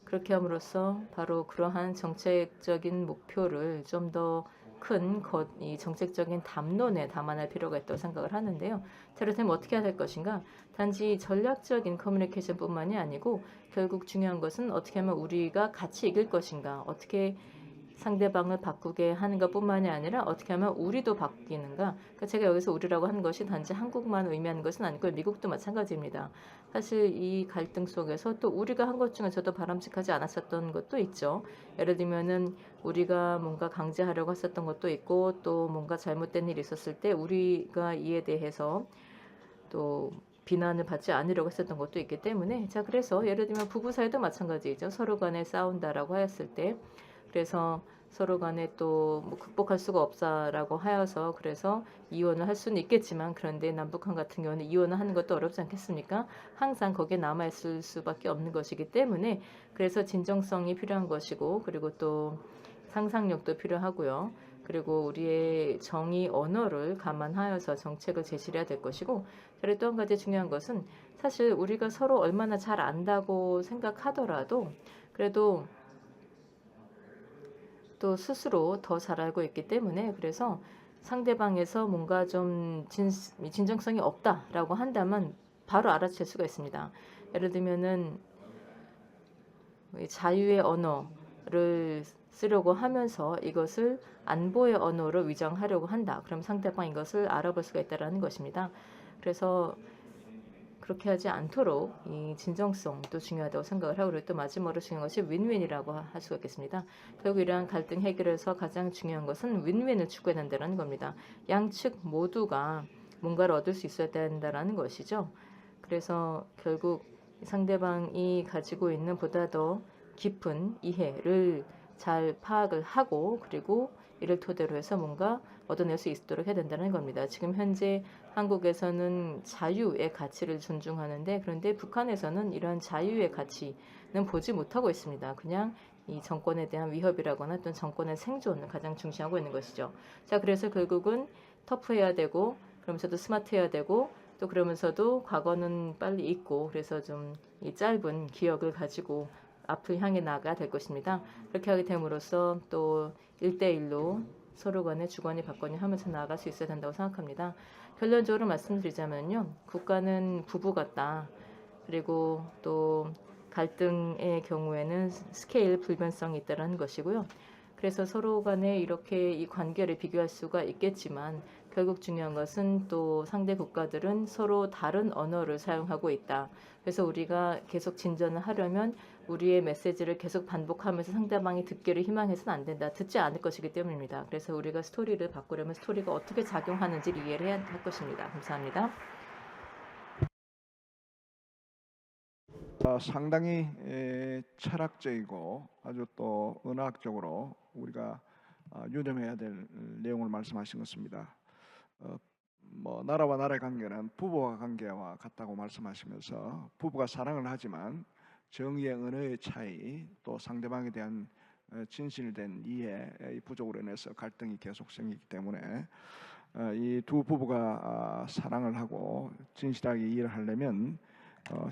그렇게 함으로써 바로 그러한 정책적인 목표를 좀 더 큰 이 정책적인 담론에 담아낼 필요가 있다고 생각을 하는데요. 자, 그렇다면 어떻게 해야 될 것인가? 단지 전략적인 커뮤니케이션뿐만이 아니고 결국 중요한 것은 어떻게 하면 우리가 같이 이길 것인가, 어떻게 상대방을 바꾸게 하는 것뿐만이 아니라 어떻게 하면 우리도 바뀌는가. 그러니까 제가 여기서 우리라고 하는 것이 단지 한국만 의미하는 것은 아니고 미국도 마찬가지입니다. 사실 이 갈등 속에서 또 우리가 한 것 중에 저도 바람직하지 않았었던 것도 있죠. 예를 들면은 우리가 뭔가 강제하려고 했었던 것도 있고, 또 뭔가 잘못된 일이 있었을 때 우리가 이에 대해서 또 비난을 받지 않으려고 했었던 것도 있기 때문에, 자, 그래서 예를 들면 부부 사이도 마찬가지죠. 서로 간에 싸운다라고 하였을 때, 그래서 서로 간에 또 뭐 극복할 수가 없다라고 하여서 그래서 이혼을 할 수는 있겠지만, 그런데 남북한 같은 경우는 이혼을 하는 것도 어렵지 않겠습니까? 항상 거기에 남아있을 수밖에 없는 것이기 때문에, 그래서 진정성이 필요한 것이고, 그리고 또 상상력도 필요하고요. 그리고 우리의 정의 언어를 감안하여서 정책을 제시해야 될 것이고, 그리고 또 한 가지 중요한 것은 사실 우리가 서로 얼마나 잘 안다고 생각하더라도 그래도 또 스스로 더 잘 알고 있기 때문에, 그래서 상대방에서 뭔가 좀 진정성이 없다라고 한다면 바로 알아챌 수가 있습니다. 예를 들면은 자유의 언어를 쓰려고 하면서 이것을 안보의 언어로 위장하려고 한다. 그럼 상대방 이것을 알아볼 수가 있다는 것입니다. 그래서 그렇게 하지 않도록 이 진정성도 중요하다고 생각을 하고, 그리고 또 마지막으로 중요한 것이 윈윈이라고 할 수가 있겠습니다. 결국 이러한 갈등 해결에서 가장 중요한 것은 윈윈을 추구해야 된다는 겁니다. 양측 모두가 뭔가를 얻을 수 있어야 된다는 것이죠. 그래서 결국 상대방이 가지고 있는 보다 더 깊은 이해를 잘 파악을 하고, 그리고 이를 토대로 해서 뭔가 얻어낼 수 있도록 해야 된다는 겁니다. 지금 현재 한국에서는 자유의 가치를 존중하는데, 그런데 북한에서는 이런 자유의 가치는 보지 못하고 있습니다. 그냥 이 정권에 대한 위협이라거나 또는 정권의 생존을 가장 중시하고 있는 것이죠. 자, 그래서 결국은 터프해야 되고, 그러면서도 스마트해야 되고, 또 그러면서도 과거는 빨리 잊고, 그래서 좀 이 짧은 기억을 가지고 앞을 향해 나가야 될 것입니다. 그렇게 하게 됨으로써 또 1대1로 서로 간에 주거니 받거니 하면서 나아갈 수 있어야 된다고 생각합니다. 결론적으로 말씀드리자면요. 국가는 부부 같다. 그리고 또 갈등의 경우에는 스케일 불변성이 있다는 것이고요. 그래서 서로 간에 이렇게 이 관계를 비교할 수가 있겠지만, 결국 중요한 것은 또 상대 국가들은 서로 다른 언어를 사용하고 있다. 그래서 우리가 계속 진전을 하려면 우리의 메시지를 계속 반복하면서 상대방이 듣기를 희망해서는 안 된다. 듣지 않을 것이기 때문입니다. 그래서 우리가 스토리를 바꾸려면 스토리가 어떻게 작용하는지를 이해를 해야 할 것입니다. 감사합니다. 상당히 철학적이고 아주 또 은학적으로 우리가 유념해야 될 내용을 말씀하신 것입니다. 뭐 나라와 나라의 관계는 부부와 관계와 같다고 말씀하시면서, 부부가 사랑을 하지만 정의의 언어의 차이, 또 상대방에 대한 진실된 이해의 부족으로 인해서 갈등이 계속 생기기 때문에 이 두 부부가 사랑을 하고 진실하게 이해를 하려면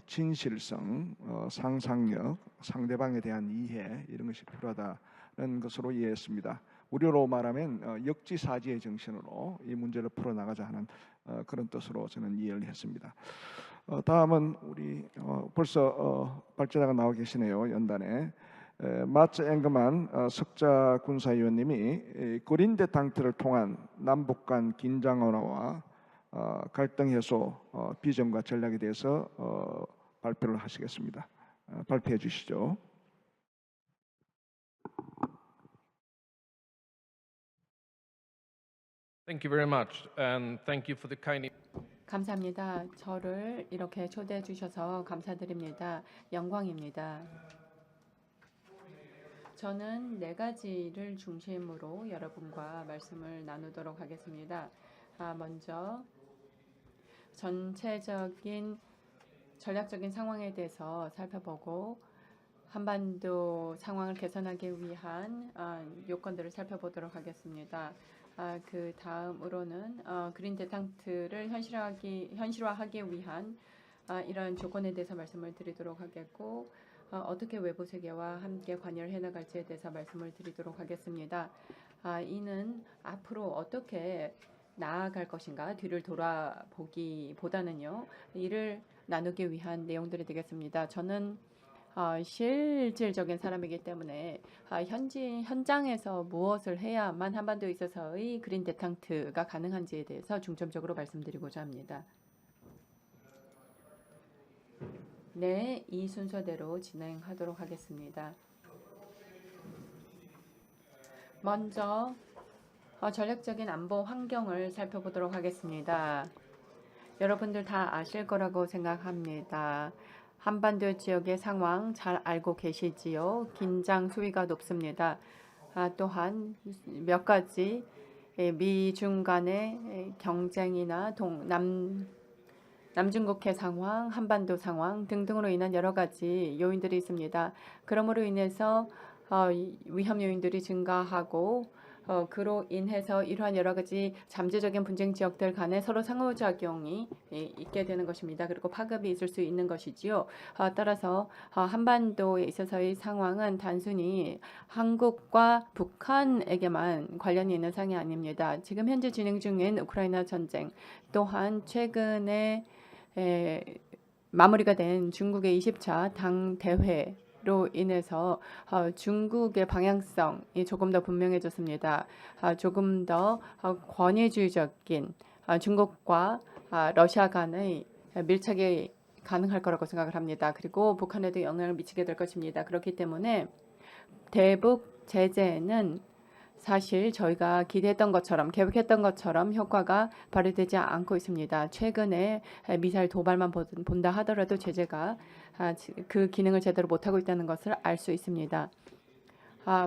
진실성, 상상력, 상대방에 대한 이해, 이런 것이 필요하다는 것으로 이해했습니다. 우리로 말하면 역지사지의 정신으로 이 문제를 풀어나가자 하는 그런 뜻으로 저는 이해를 했습니다. 다음은 우리 벌써 발제자가 나와 계시네요. 연단에 마츠 앵그만 석자 군사위원님이 그린 데탕트를 통한 남북 간 긴장 완화와 갈등 해소 비전과 전략에 대해서 발표를 하시겠습니다. 발표해 주시죠. Thank you very much, and thank you for the kind. 감사합니다. 저를 이렇게 초대해 주셔서 감사드립니다. 영광입니다. 저는 4가지를 중심으로 여러분과 말씀을 나누도록 하겠습니다. 먼저 전체적인 전략적인 상황에 대해서 살펴보고, 한반도 상황을 개선하기 위한 요건들을 살펴보도록 하겠습니다. 그 다음으로는 그린 데탕트를 현실화하기 위한 이런 조건에 대해서 말씀을 드리도록 하겠고, 어떻게 외부 세계와 함께 관여를 해나갈지에 대해서 말씀을 드리도록 하겠습니다. 이는 앞으로 어떻게 나아갈 것인가, 뒤를 돌아보기보다는요, 이를 나누기 위한 내용들이 되겠습니다. 저는 실질적인 사람이기 때문에 현장에서 무엇을 해야만 한반도에 있어서의 그린 데탕트가 가능한지에 대해서 중점적으로 말씀드리고자 합니다. 네, 이 순서대로 진행하도록 하겠습니다. 먼저 전략적인 안보 환경을 살펴보도록 하겠습니다. 여러분들 다 아실 거라고 생각합니다. 한반도 지역의 상황 잘 알고 계시지요? 긴장 수위가 높습니다. 또한 몇 가지 미중 간의 경쟁이나 남중국해 상황, 한반도 상황 등등으로 인한 여러 가지 요인들이 있습니다. 그러므로 인해서 위험 요인들이 증가하고, 그로 인해서 이러한 여러 가지 잠재적인 분쟁 지역들 간에 서로 상호작용이 있게 되는 것입니다. 그리고 파급이 있을 수 있는 것이지요. 따라서 한반도에 있어서의 상황은 단순히 한국과 북한에게만 관련이 있는 상황이 아닙니다. 지금 현재 진행 중인 우크라이나 전쟁, 또한 최근에 마무리가 된 중국의 20차 당 대회 로 인해서 중국의 방향성이 조금 더 분명해졌습니다. 조금 더 권위주의적인 중국과 러시아 간의 밀착이 가능할 거라고 생각을 합니다. 그리고 북한에도 영향을 미치게 될 것입니다. 그렇기 때문에 대북 제재는 사실 저희가 기대했던 것처럼 계획했던 것처럼 효과가 발휘되지 않고 있습니다. 최근에 미사일 도발만 본다 하더라도 제재가 그 기능을 제대로 못하고 있다는 것을 알 수 있습니다.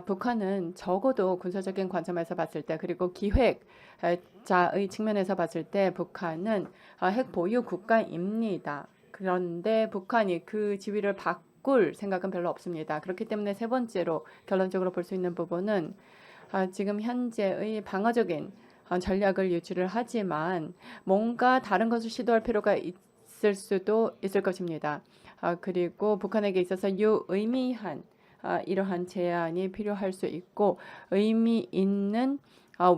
북한은 적어도 군사적인 관점에서 봤을 때 그리고 기획자의 측면에서 봤을 때 북한은 핵 보유 국가입니다. 그런데 북한이 그 지위를 바꿀 생각은 별로 없습니다. 그렇기 때문에 세 번째로 결론적으로 볼 수 있는 부분은 지금 현재의 방어적인 전략을 유지를 하지만 뭔가 다른 것을 시도할 필요가 있을 수도 있을 것입니다. 그리고 북한에게 있어서 유의미한 이러한 제안이 필요할 수 있고 의미 있는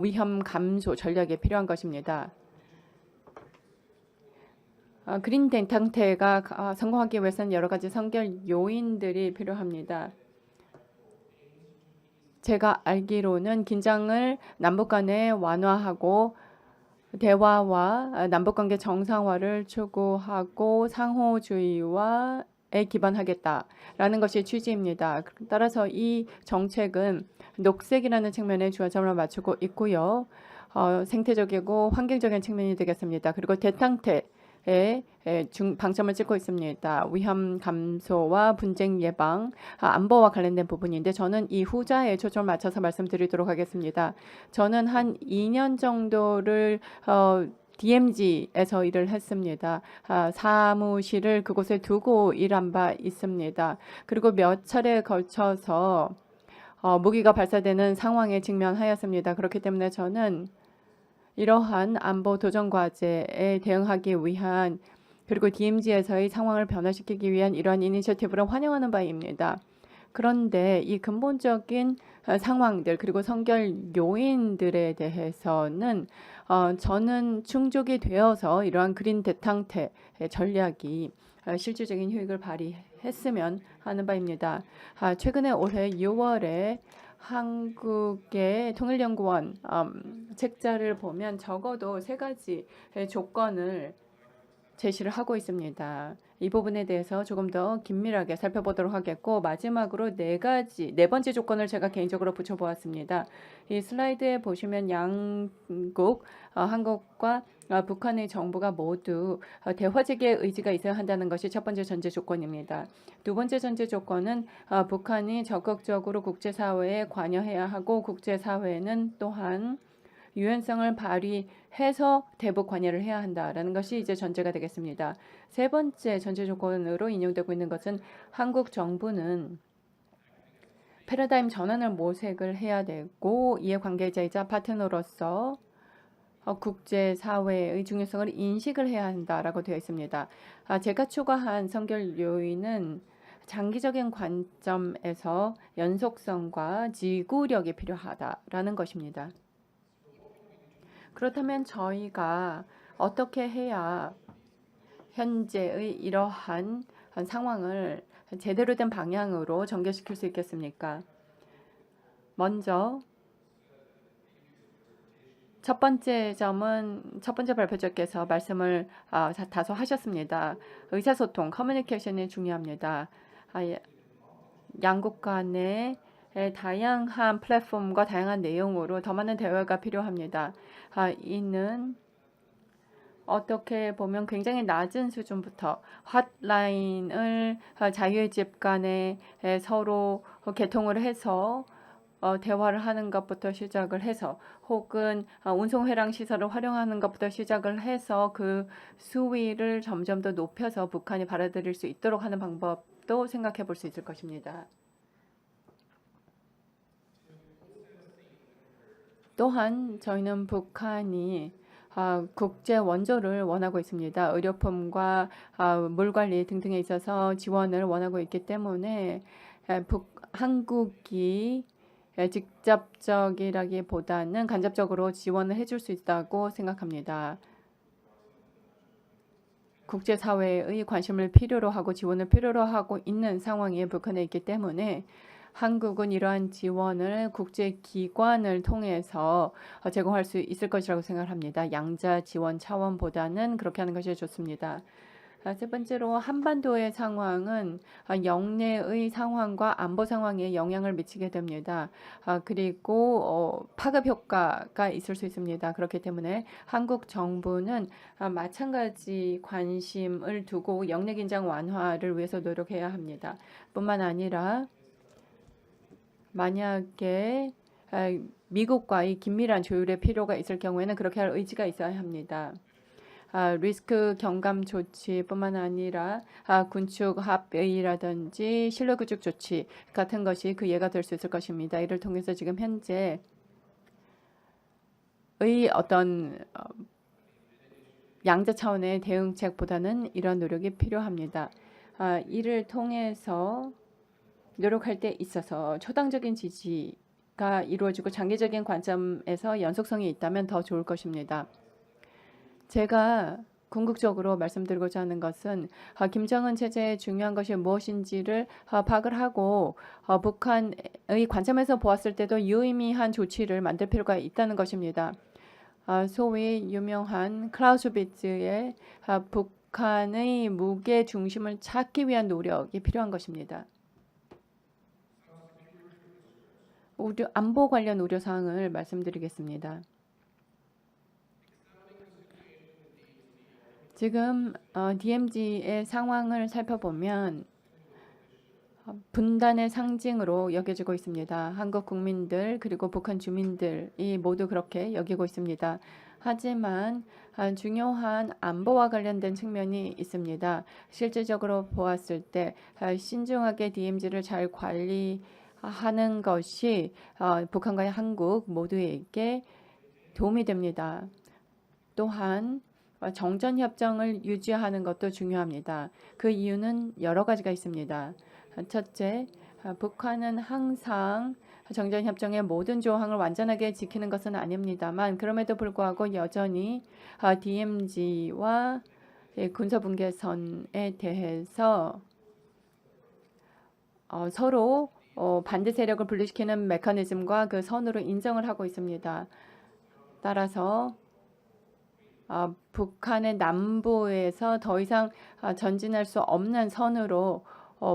위험 감소 전략이 필요한 것입니다. 그린 탱탱테가 성공하기 위해서는 여러 가지 선결 요인들이 필요합니다. 제가 알기로는 긴장을 남북 간에 완화하고 대화와 남북관계 정상화를 추구하고 상호주의와에 기반하겠다라는 것이 취지입니다. 따라서 이 정책은 녹색이라는 측면에 주안점을 맞추고 있고요. 생태적이고 환경적인 측면이 되겠습니다. 그리고 대탕태에 방점을 찍고 있습니다. 위험 감소와 분쟁 예방, 안보와 관련된 부분인데 저는 이 후자에 초점을 맞춰서 말씀드리도록 하겠습니다. 저는 한 2년 정도를 DMZ에서 일을 했습니다. 사무실을 그곳에 두고 일한 바 있습니다. 그리고 몇 차례에 걸쳐서 무기가 발사되는 상황에 직면하였습니다. 그렇기 때문에 저는 이러한 안보 도전 과제에 대응하기 위한 그리고 DMZ에서의 상황을 변화시키기 위한 이러한 이니셔티브를 환영하는 바입니다. 그런데 이 근본적인 상황들 그리고 선결 요인들에 대해서는 저는 충족이 되어서 이러한 그린 대탕태 전략이 실질적인 효익을 발휘했으면 하는 바입니다. 최근에 올해 6월에 한국의 통일연구원 책자를 보면 적어도 3가지 조건을 제시를 하고 있습니다. 이 부분에 대해서 조금 더 긴밀하게 살펴보도록 하겠고 마지막으로 네 번째 조건을 제가 개인적으로 붙여보았습니다. 이 슬라이드에 보시면 양국, 한국과 북한의 정부가 모두 대화 재개의 의지가 있어야 한다는 것이 첫 번째 전제 조건입니다. 두 번째 전제 조건은 북한이 적극적으로 국제사회에 관여해야 하고 국제사회는 또한 유연성을 발휘해서 대북 관여를 해야 한다라는 것이 이제 전제가 되겠습니다. 세 번째 전제 조건으로 인용되고 있는 것은 한국 정부는 패러다임 전환을 모색을 해야 되고 이해 관계자이자 파트너로서 국제사회의 중요성을 인식을 해야 한다라고 되어 있습니다. 제가 추가한 선결 요인은 장기적인 관점에서 연속성과 지구력이 필요하다라는 것입니다. 그렇다면 저희가 어떻게 해야 현재의 이러한 상황을 제대로 된 방향으로 전개시킬 수 있겠습니까? 먼저 첫 번째 점은 첫 번째 발표자께서 말씀을 다소 하셨습니다. 의사소통, 커뮤니케이션이 중요합니다. 양국 간의 다양한 플랫폼과 다양한 내용으로 더 많은 대화가 필요합니다. 이는 어떻게 보면 굉장히 낮은 수준부터 핫라인을 자유의 집 간에 서로 개통을 해서 대화를 하는 것부터 시작을 해서 혹은 운송회랑 시설을 활용하는 것부터 시작을 해서 그 수위를 점점 더 높여서 북한이 받아들일 수 있도록 하는 방법도 생각해 볼 수 있을 것입니다. 또한 저희는 북한이 국제 원조를 원하고 있습니다. 의료품과 물 관리 등등에 있어서 지원을 원하고 있기 때문에 한국이 직접적이라기보다는 간접적으로 지원을 해줄 수 있다고 생각합니다. 국제사회의 관심을 필요로 하고 지원을 필요로 하고 있는 상황에 북한에 있기 때문에 한국은 이러한 지원을 국제기관을 통해서 제공할 수 있을 것이라고 생각합니다. 양자 지원 차원보다는 그렇게 하는 것이 좋습니다. 세 번째로 한반도의 상황은 영내의 상황과 안보 상황에 영향을 미치게 됩니다. 그리고 파급 효과가 있을 수 있습니다. 그렇기 때문에 한국 정부는 마찬가지 관심을 두고 영내 긴장 완화를 위해서 노력해야 합니다. 뿐만 아니라 만약에 미국과의 긴밀한 조율의 필요가 있을 경우에는 그렇게 할 의지가 있어야 합니다. 리스크 경감 조치뿐만 아니라 군축 합의라든지 신뢰 구축 조치 같은 것이 그 예가 될 수 있을 것입니다. 이를 통해서 지금 현재의 어떤 양자 차원의 대응책보다는 이런 노력이 필요합니다. 이를 통해서 노력할 때 있어서 초당적인 지지가 이루어지고 장기적인 관점에서 연속성이 있다면 더 좋을 것입니다. 제가 궁극적으로 말씀드리고자 하는 것은 김정은 체제의 중요한 것이 무엇인지를 파악을 하고 북한의 관점에서 보았을 때도 유의미한 조치를 만들 필요가 있다는 것입니다. 소위 유명한 클라우스비츠의 북한의 무게 중심을 찾기 위한 노력이 필요한 것입니다. 안보 관련 우려사항을 말씀드리겠습니다. 지금 DMZ의 상황을 살펴보면 분단의 상징으로 여겨지고 있습니다. 한국 국민들 그리고 북한 주민들이 모두 그렇게 여기고 있습니다. 하지만 중요한 안보와 관련된 측면이 있습니다. 실질적으로 보았을 때 신중하게 DMZ를 잘 관리하는 것이 북한과 한국 모두에게 도움이 됩니다. 또한 정전협정을 유지하는 것도 중요합니다. 그 이유는 여러 가지가 있습니다. 첫째, 북한은 항상 정전협정의 모든 조항을 완전하게 지키는 것은 아닙니다만 그럼에도 불구하고 여전히 DMZ와 군사분계선에 대해서 서로 반대 세력을 분리시키는 메커니즘과 그 선으로 인정을 하고 있습니다. 따라서 북한의 남부에서 더 이상 전진할 수 없는 선으로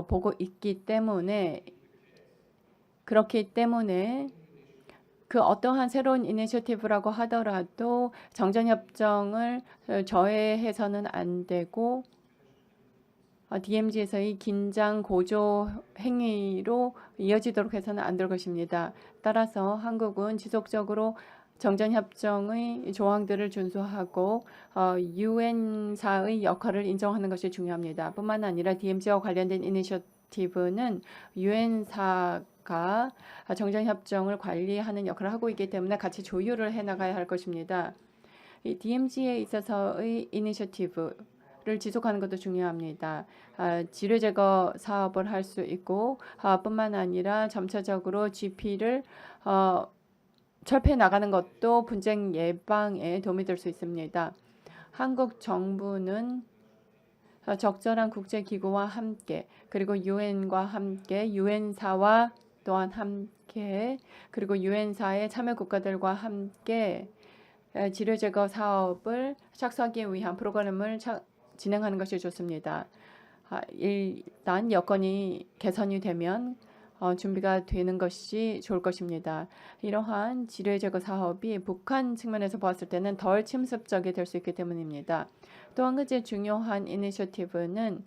보고 있기 때문에 그렇기 때문에 그 어떠한 새로운 이니셔티브라고 하더라도 정전협정을 저해해서는 안 되고 DMZ에서의 긴장 고조 행위로 이어지도록 해서는 안 될 것입니다. 따라서 한국은 지속적으로 정전협정의 조항들을 준수하고 유엔사의 역할을 인정하는 것이 중요합니다. 뿐만 아니라 DMZ와 관련된 이니셔티브는 유엔사가 정전협정을 관리하는 역할을 하고 있기 때문에 같이 조율을 해나가야 할 것입니다. 이 DMZ에 있어서의 이니셔티브를 지속하는 것도 중요합니다. 지뢰 제거 사업을 할 수 있고 뿐만 아니라 점차적으로 GP를 철폐해 나가는 것도 분쟁 예방에 도움이 될 수 있습니다. 한국 정부는 적절한 국제기구와 함께 그리고 유엔과 함께 유엔사와 또한 함께 그리고 유엔사의 참여 국가들과 함께 지뢰 제거 사업을 착수하기 위한 프로그램을 진행하는 것이 좋습니다. 일단 여건이 개선이 되면 준비가 되는 것이 좋을 것입니다. 이러한 지뢰 제거 사업이 북한 측면에서 보았을 때는 덜 침습적이 될 수 있기 때문입니다. 또 한 가지 중요한 이니셔티브는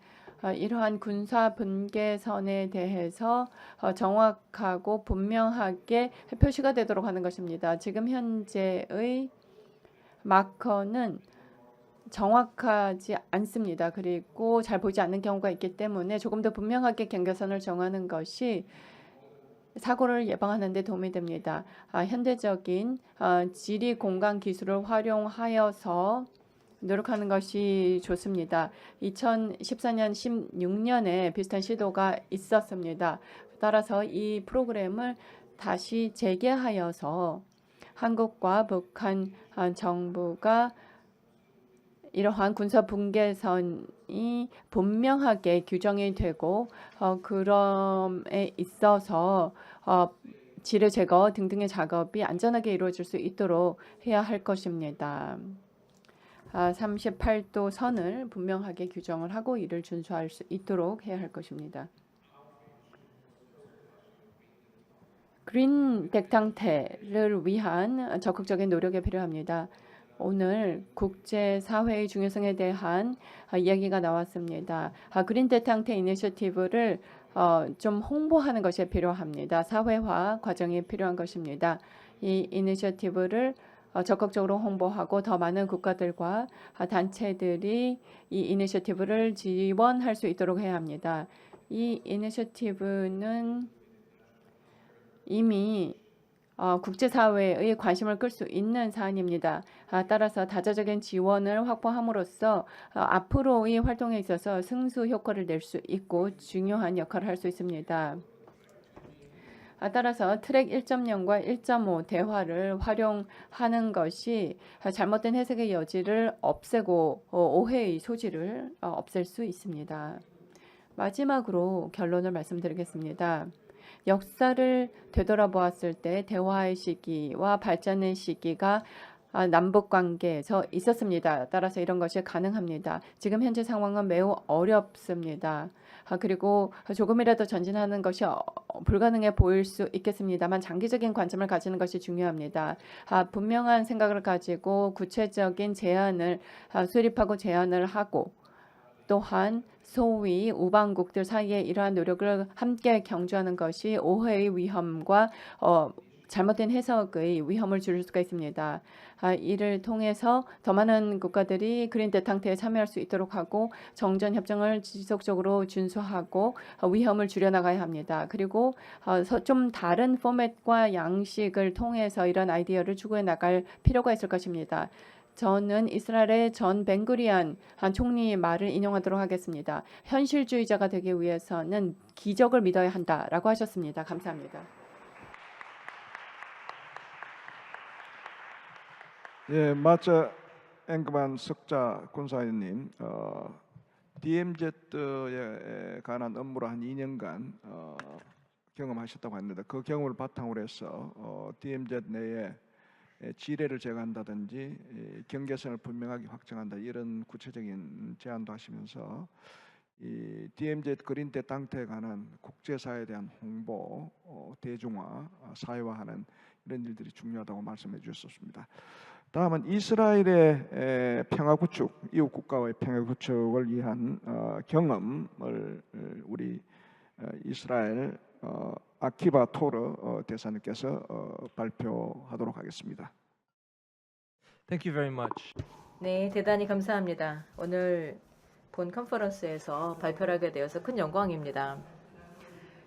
이러한 군사 분계선에 대해서 정확하고 분명하게 표시가 되도록 하는 것입니다. 지금 현재의 마커는 정확하지 않습니다. 그리고 잘 보이지 않는 경우가 있기 때문에 조금 더 분명하게 경계선을 정하는 것이 사고를 예방하는 데 도움이 됩니다. 현대적인 지리 공간 기술을 활용하여서 노력하는 것이 좋습니다. 2014년, 16년에 비슷한 시도가 있었습니다. 따라서 이 프로그램을 다시 재개하여서 한국과 북한 정부가 이러한 군사 분계선이 분명하게 규정이 되고 그럼에 있어서 지뢰 제거 등등의 작업이 안전하게 이루어질 수 있도록 해야 할 것입니다. 38도 선을 분명하게 규정을 하고 이를 준수할 수 있도록 해야 할 것입니다. 그린 대탕태를 위한 적극적인 노력이 필요합니다. 오늘 국제사회의 중요성에 대한 이야기가 나왔습니다. 그린 대탕태 이니셔티브를 좀 홍보하는 것이 필요합니다. 사회화 과정이 필요한 것입니다. 이 이니셔티브를 적극적으로 홍보하고 더 많은 국가들과 단체들이 이 이니셔티브를 지원할 수 있도록 해야 합니다. 이 이니셔티브는 이미 국제사회의 관심을 끌 수 있는 사안입니다. 따라서 다자적인 지원을 확보함으로써 앞으로의 활동에 있어서 승수 효과를 낼 수 있고 중요한 역할을 할 수 있습니다. 따라서 트랙 1.0과 1.5 대화를 활용하는 것이 잘못된 해석의 여지를 없애고 오해의 소지를 없앨 수 있습니다. 마지막으로 결론을 말씀드리겠습니다. 역사를 되돌아보았을 때 대화의 시기와 발전의 시기가 남북 관계에서 있었습니다. 따라서 이런 것이 가능합니다. 지금 현재 상황은 매우 어렵습니다. 그리고 조금이라도 전진하는 것이 불가능해 보일 수 있겠습니다만 장기적인 관점을 가지는 것이 중요합니다. 분명한 생각을 가지고 구체적인 제안을 수립하고 제안을 하고 또한 소위 우방국들 사이에 이러한 노력을 함께 경주하는 것이 오해의 위험과 잘못된 해석의 위험을 줄일 수가 있습니다. 이를 통해서 더 많은 국가들이 그린 대탕태에 참여할 수 있도록 하고 정전 협정을 지속적으로 준수하고 위험을 줄여나가야 합니다. 그리고 좀 다른 포맷과 양식을 통해서 이런 아이디어를 추구해 나갈 필요가 있을 것입니다. 저는 이스라엘의 전 벤구리안 총리의 말을 인용하도록 하겠습니다. 현실주의자가 되기 위해서는 기적을 믿어야 한다라고 하셨습니다. 감사합니다. 예, 마처 앵그만 석자 군사위원님, DMZ에 관한 업무를 한 2년간 경험하셨다고 합니다. 그 경험을 바탕으로 해서 DMZ 내에 지뢰를 제거한다든지 경계선을 분명하게 확정한다 이런 구체적인 제안도 하시면서 이 DMZ 그린 대탕태에 관한 국제사회에 대한 홍보, 대중화, 사회화하는 이런 일들이 중요하다고 말씀해 주셨습니다. 다음은 이스라엘의 평화 구축, 이웃 국가와의 평화 구축을 위한 경험을 우리 이스라엘 아키바 토르 대사님께서 발표하도록 하겠습니다. Thank you very much. 네, 대단히 감사합니다. 오늘 본 컨퍼런스에서 발표를 하게 되어서 큰 영광입니다.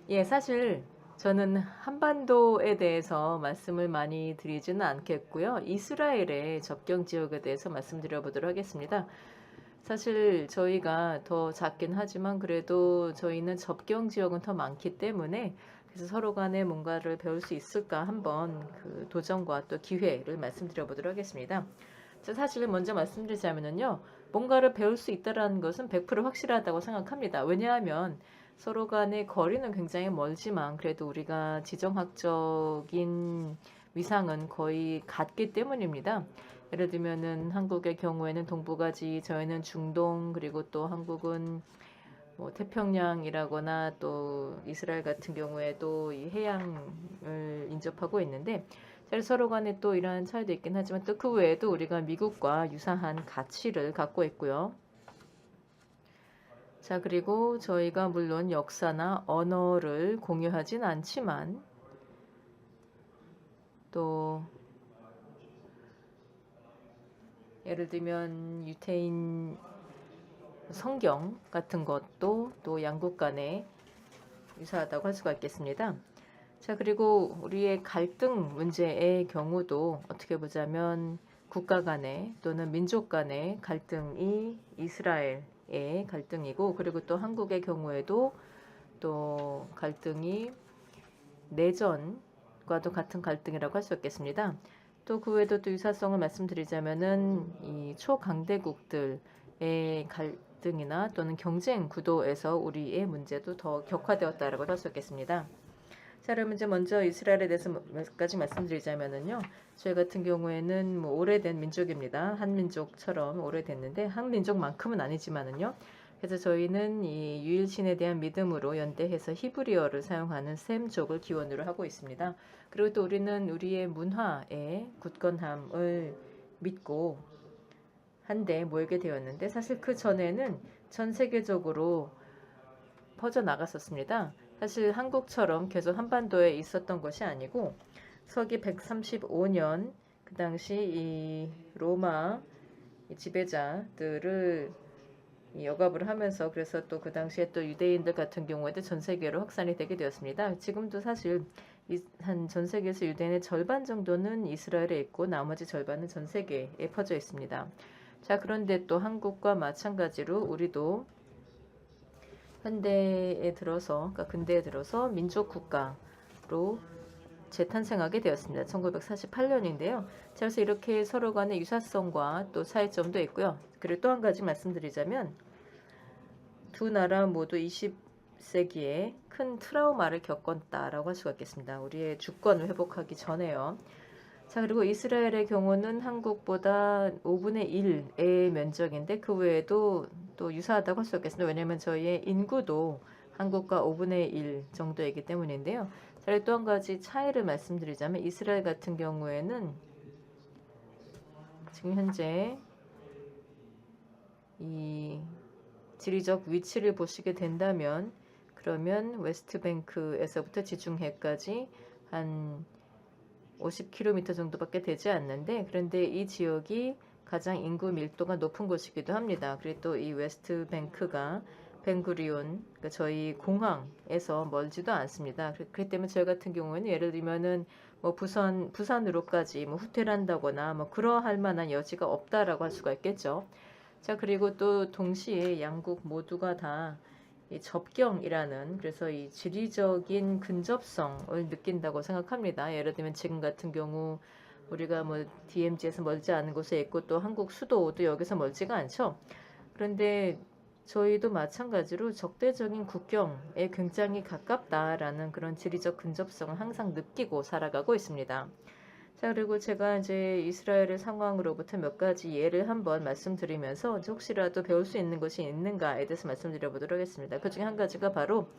예, 사실 저는 한반도에 대해서 말씀을 많이 드리지는 않겠고요. 이스라엘의 접경 지역에 대해서 말씀드려 보도록 하겠습니다. 사실 저희가 더 작긴 하지만 그래도 저희는 접경 지역은 더 많기 때문에 그래서 서로 간에 뭔가를 배울 수 있을까 한번 그 도전과 또 기회를 말씀드려 보도록 하겠습니다. 사실 먼저 말씀드리자면요. 뭔가를 배울 수 있다는 것은 100% 확실하다고 생각합니다. 왜냐하면 서로 간의 거리는 굉장히 멀지만 그래도 우리가 지정학적인 위상은 거의 같기 때문입니다. 예를 들면은 한국의 경우에는 동북아지, 저희는 중동, 그리고 또 한국은 뭐 태평양이라거나 또 이스라엘 같은 경우에도 이 해양을 인접하고 있는데 서로 간에 또 이러한 차이도 있긴 하지만 또 그 외에도 우리가 미국과 유사한 가치를 갖고 있고요. 자, 그리고 저희가 물론 역사나 언어를 공유하진 않지만 또 예를 들면 유태인 성경 같은 것도 또 양국 간에 유사하다고 할 수가 있겠습니다. 자, 그리고 우리의 갈등 문제의 경우도 어떻게 보자면 국가 간의 또는 민족 간의 갈등이 이스라엘의 갈등이고 그리고 또 한국의 경우에도 또 갈등이 내전과도 같은 갈등이라고 할 수 있겠습니다. 또 그 외에도 또 유사성을 말씀드리자면은 이 초강대국들의 갈등이나 또는 경쟁 구도에서 우리의 문제도 더 격화되었다라고 할 수 있겠습니다. 자, 그러면 이제 먼저 이스라엘에 대해서 몇 가지 말씀드리자면은요. 저희 같은 경우에는 뭐 오래된 민족입니다. 한민족처럼 오래됐는데 한민족만큼은 아니지만은요. 그래서 저희는 이 유일신에 대한 믿음으로 연대해서 히브리어를 사용하는 셈족을 기원으로 하고 있습니다. 그리고 또 우리는 우리의 문화의 굳건함을 믿고 한데 모이게 되었는데 사실 그 전에는 전 세계적으로 퍼져나갔었습니다. 사실 한국처럼 계속 한반도에 있었던 것이 아니고 서기 135년 그 당시 이 로마 지배자들을 억압을 하면서 그래서 또 그 당시에 또 유대인들 같은 경우에도 전 세계로 확산이 되게 되었습니다. 지금도 사실 한 전 세계에서 유대인의 절반 정도는 이스라엘에 있고 나머지 절반은 전 세계에 퍼져 있습니다. 자, 그런데 또 한국과 마찬가지로 우리도 현대에 들어서, 그러니까 근대에 들어서 민족 국가로 재탄생하게 되었습니다. 1948년인데요. 그래서 이렇게 서로 간의 유사성과 또 차이점도 있고요. 그리고 또 한 가지 말씀드리자면 두 나라 모두 20세기에 큰 트라우마를 겪었다라고 할 수가 있겠습니다. 우리의 주권을 회복하기 전에요. 자, 그리고 이스라엘의 경우는 한국보다 5분의 1의 면적인데 그 외에도 또 유사하다고 할 수 있겠습니다. 왜냐하면 저희의 인구도 한국과 5분의 1 정도이기 때문인데요. 자, 또 한 가지 차이를 말씀드리자면 이스라엘 같은 경우에는 지금 현재 이 지리적 위치를 보시게 된다면 그러면 웨스트뱅크에서부터 지중해까지 한 50km 정도밖에 되지 않는데 그런데 이 지역이 가장 인구 밀도가 높은 곳이기도 합니다. 그리고 또 이 웨스트뱅크가 벤구리온 그러니까 저희 공항에서 멀지도 않습니다. 그렇기 때문에 저희 같은 경우에는 예를 들면은 뭐 부산으로까지 뭐 후퇴한다거나 뭐 그러할 만한 여지가 없다라고 할 수가 있겠죠. 자, 그리고 또 동시에 양국 모두가 다 이 접경이라는 그래서 이 지리적인 근접성을 느낀다고 생각합니다. 예를 들면 지금 같은 경우 우리가 뭐 DMZ에서 멀지 않은 곳에 있고 또 한국 수도도 여기서 멀지가 않죠. 그런데 저희도 마찬가지로 적대적인 국경에 굉장히 가깝다라는 그런 지리적 근접성을 항상 느끼고 살아가고 있습니다. 자, 그리고 제가 이제 이스라엘의 상황으로부터 몇 가지 예를 한번 말씀드리면서 혹시라도 배울 수 있는 것이 있는가에 대해서 말씀드려보도록 하겠습니다. 그 중에 한 가지가 바로